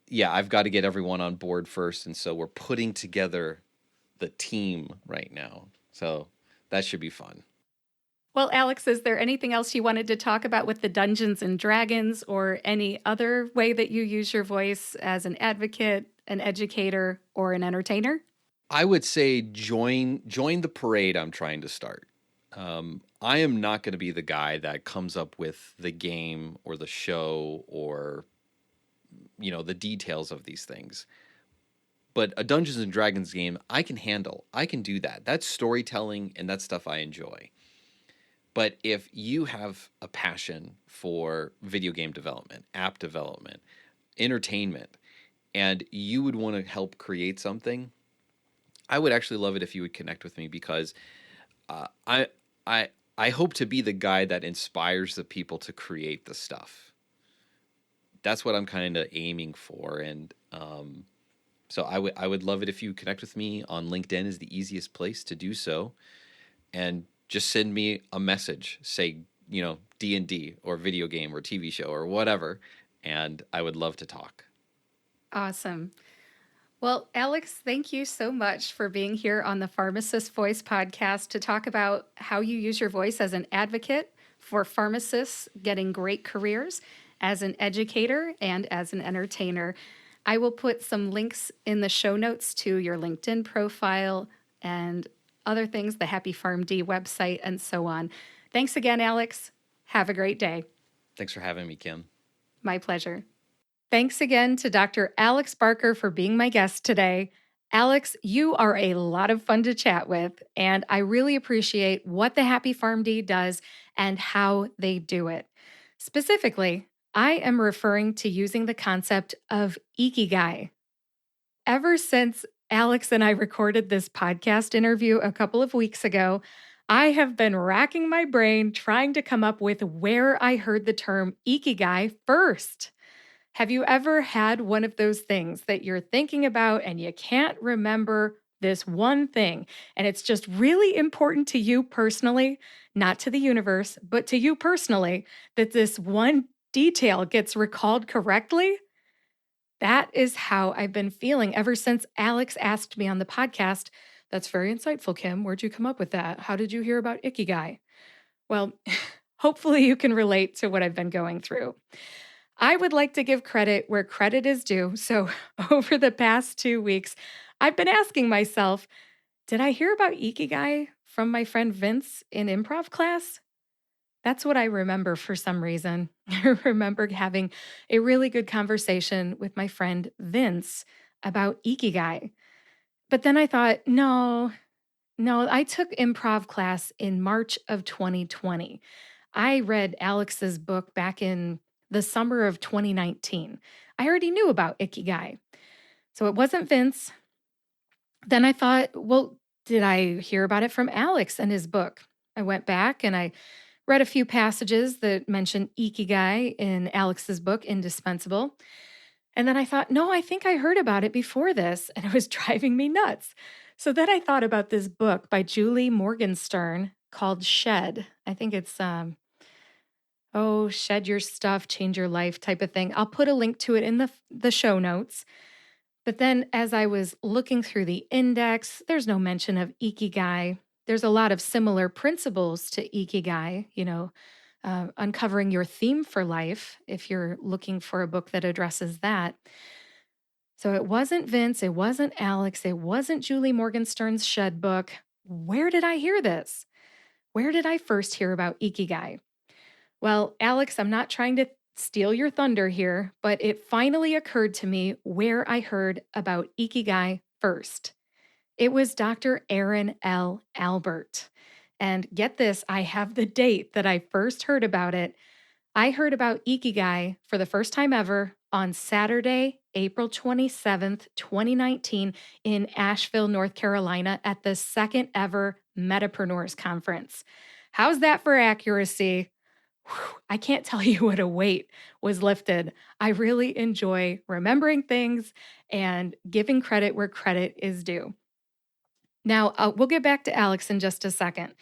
S2: yeah, I've got to get everyone on board first, and so we're putting together the team right now. So that should be fun.
S1: Well, Alex, is there anything else you wanted to talk about with the Dungeons and Dragons or any other way that you use your voice as an advocate, an educator, or an entertainer?
S2: I would say join the parade I'm trying to start. I am not going to be the guy that comes up with the game or the show or the details of these things. But a Dungeons and Dragons game I can handle. I can do that. That's storytelling and that's stuff I enjoy. But if you have a passion for video game development, app development, entertainment, and you would want to help create something, I would actually love it if you would connect with me because I hope to be the guy that inspires the people to create the stuff. That's what I'm kind of aiming for, and so I would love it if you connect with me on LinkedIn is the easiest place to do so, and just send me a message, say D&D or video game or TV show or whatever, and I would love to talk.
S1: Awesome. Well, Alex, thank you so much for being here on the Pharmacist Voice podcast to talk about how you use your voice as an advocate for pharmacists getting great careers, as an educator, and as an entertainer. I will put some links in the show notes to your LinkedIn profile and other things, the Happy PharmD website, and so on. Thanks again, Alex. Have a great day.
S2: Thanks for having me, Kim.
S1: My pleasure. Thanks again to Dr. Alex Barker for being my guest today. Alex, you are a lot of fun to chat with, and I really appreciate what the Happy PharmD does and how they do it. Specifically, I am referring to using the concept of Ikigai. Ever since Alex and I recorded this podcast interview a couple of weeks ago, I have been racking my brain trying to come up with where I heard the term Ikigai first. Have you ever had one of those things that you're thinking about and you can't remember this one thing? And it's just really important to you personally, not to the universe, but to you personally, that this one detail gets recalled correctly? That is how I've been feeling ever since Alex asked me on the podcast. That's very insightful, Kim. Where'd you come up with that? How did you hear about Ikigai? Well, hopefully you can relate to what I've been going through. I would like to give credit where credit is due. So, over the past 2 weeks, I've been asking myself, did I hear about Ikigai from my friend Vince in improv class? That's what I remember for some reason. I remember having a really good conversation with my friend Vince about Ikigai. But then I thought, no, I took improv class in March of 2020. I read Alex's book back in the summer of 2019. I already knew about Ikigai. So it wasn't Vince. Then I thought, well, did I hear about it from Alex and his book? I went back and I read a few passages that mention Ikigai in Alex's book, Indispensable. And then I thought, no, I think I heard about it before this, and it was driving me nuts. So then I thought about this book by Julie Morgenstern called Shed. I think it's shed your stuff, change your life type of thing. I'll put a link to it in the show notes. But then as I was looking through the index, there's no mention of Ikigai. There's a lot of similar principles to Ikigai, uncovering your theme for life if you're looking for a book that addresses that. So it wasn't Vince, it wasn't Alex, it wasn't Julie Morgenstern's Shed book. Where did I hear this? Where did I first hear about Ikigai? Well, Alex, I'm not trying to steal your thunder here, but it finally occurred to me where I heard about Ikigai first. It was Dr. Aaron L. Albert. And get this, I have the date that I first heard about it. I heard about Ikigai for the first time ever on Saturday, April 27th, 2019, in Asheville, North Carolina, at the second ever Metapreneurs Conference. How's that for accuracy? I can't tell you what a weight was lifted. I really enjoy remembering things and giving credit where credit is due. Now, we'll get back to Alex in just a second.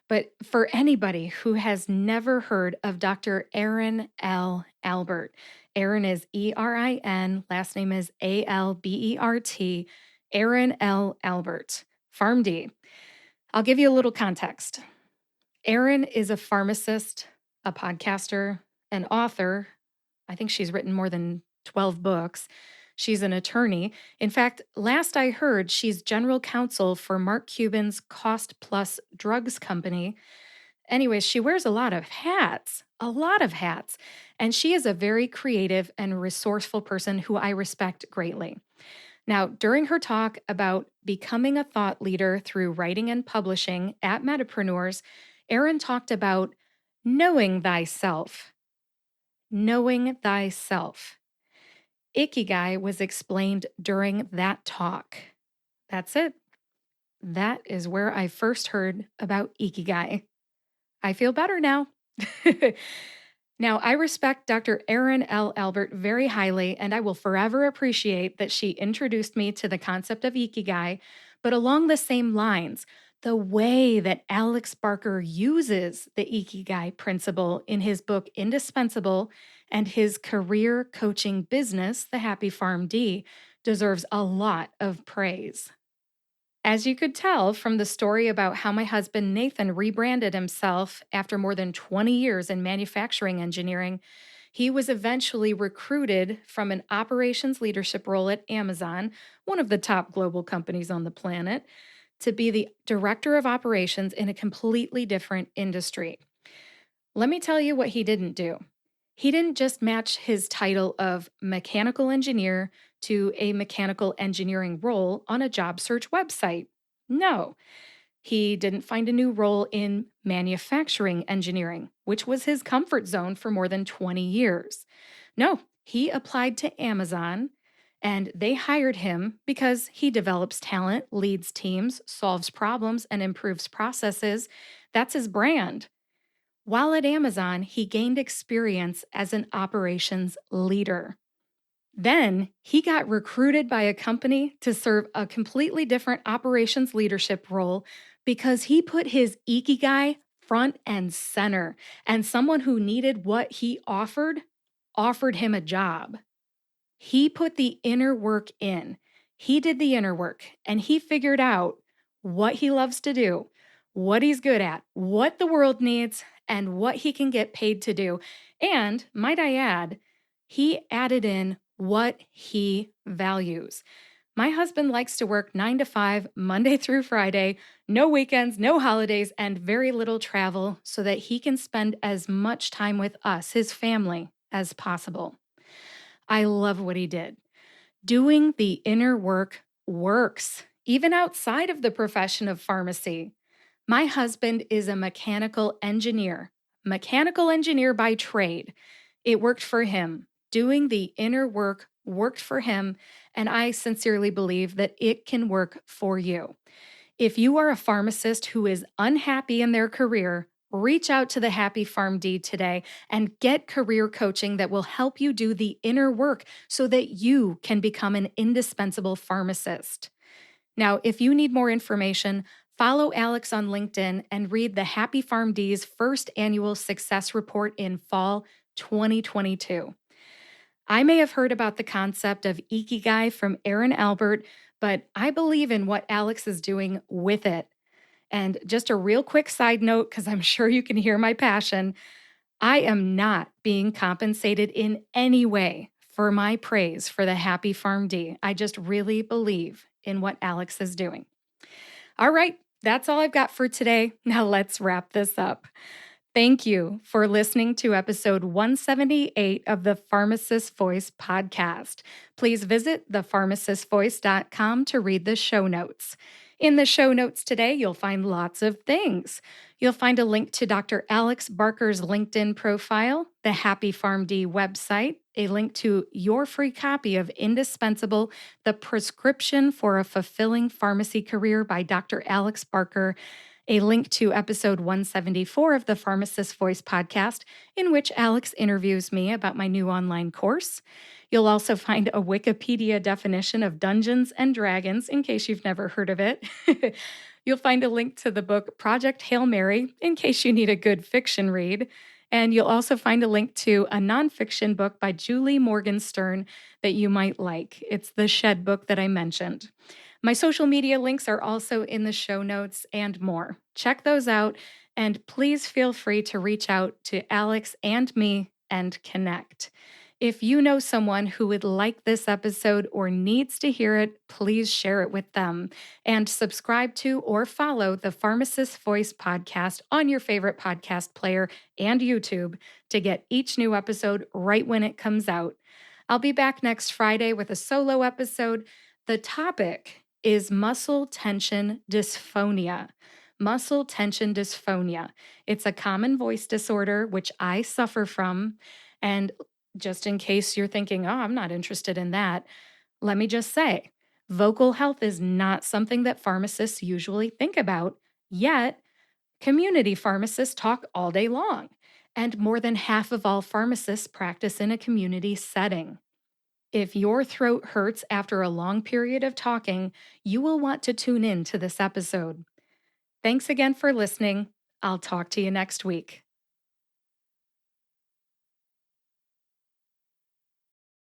S1: But for anybody who has never heard of Dr. Aaron L. Albert, Aaron is Erin, last name is Albert, Aaron L. Albert, PharmD. I'll give you a little context. Aaron is a pharmacist, a podcaster, an author. I think she's written more than 12 books. She's an attorney. In fact, last I heard, she's general counsel for Mark Cuban's Cost Plus Drugs Company. Anyways, she wears a lot of hats. And she is a very creative and resourceful person who I respect greatly. Now, during her talk about becoming a thought leader through writing and publishing at Metapreneurs, Aaron talked about knowing thyself. Knowing thyself. Ikigai was explained during that talk. That's it. That is where I first heard about Ikigai. I feel better now. Now, I respect Dr. Aaron L. Albert very highly, and I will forever appreciate that she introduced me to the concept of Ikigai. But along the same lines, the way that Alex Barker uses the Ikigai principle in his book Indispensable And his career coaching business, the Happy PharmD, deserves a lot of praise. As you could tell from the story about how my husband Nathan rebranded himself after more than 20 years in manufacturing engineering, he was eventually recruited from an operations leadership role at Amazon, one of the top global companies on the planet, to be the director of operations in a completely different industry. Let me tell you what he didn't do. He didn't just match his title of mechanical engineer to a mechanical engineering role on a job search website. No, he didn't find a new role in manufacturing engineering, which was his comfort zone for more than 20 years. No, he applied to Amazon and they hired him because he develops talent, leads teams, solves problems, and improves processes. That's his brand. While at Amazon, he gained experience as an operations leader. Then he got recruited by a company to serve a completely different operations leadership role because he put his Ikigai front and center, and someone who needed what he offered him a job. He put the inner work in. He did the inner work and he figured out what he loves to do, what he's good at, what the world needs, and what he can get paid to do. And might I add, he added in what he values. My husband likes to work 9 to 5, Monday through Friday, no weekends, no holidays, and very little travel so that he can spend as much time with us, his family, as possible. I love what he did. Doing the inner work works, even outside of the profession of pharmacy. My husband is a mechanical engineer by trade. It worked for him. Doing the inner work worked for him, and I sincerely believe that it can work for you. If you are a pharmacist who is unhappy in their career, reach out to the Happy PharmD today and get career coaching that will help you do the inner work so that you can become an indispensable pharmacist. Now, if you need more information, follow Alex on LinkedIn and read the Happy PharmD's first annual success report in fall 2022. I may have heard about the concept of Ikigai from Aaron Albert, but I believe in what Alex is doing with it. And just a real quick side note, because I'm sure you can hear my passion, I am not being compensated in any way for my praise for the Happy PharmD. I just really believe in what Alex is doing. All right, that's all I've got for today. Now let's wrap this up. Thank you for listening to episode 178 of the Pharmacist Voice podcast. Please visit thepharmacistvoice.com to read the show notes. In the show notes today, you'll find lots of things. You'll find a link to Dr. Alex Barker's LinkedIn profile, the Happy PharmD website, a link to your free copy of Indispensable, the prescription for a fulfilling pharmacy career by Dr. Alex Barker, a link to episode 174 of the Pharmacist Voice podcast, in which Alex interviews me about my new online course. You'll also find a Wikipedia definition of Dungeons and Dragons, in case you've never heard of it. You'll find a link to the book Project Hail Mary, in case you need a good fiction read. And you'll also find a link to a nonfiction book by Julie Morgenstern that you might like. It's the Shed book that I mentioned. My social media links are also in the show notes and more. Check those out, and please feel free to reach out to Alex and me and connect. If you know someone who would like this episode or needs to hear it, please share it with them. And subscribe to or follow the Pharmacist Voice podcast on your favorite podcast player and YouTube to get each new episode right when it comes out. I'll be back next Friday with a solo episode. The topic is muscle tension dysphonia. Muscle tension dysphonia. It's a common voice disorder, which I suffer from. And just in case you're thinking, oh, I'm not interested in that, let me just say, vocal health is not something that pharmacists usually think about, yet community pharmacists talk all day long. And more than half of all pharmacists practice in a community setting. If your throat hurts after a long period of talking, you will want to tune in to this episode. Thanks again for listening. I'll talk to you next week.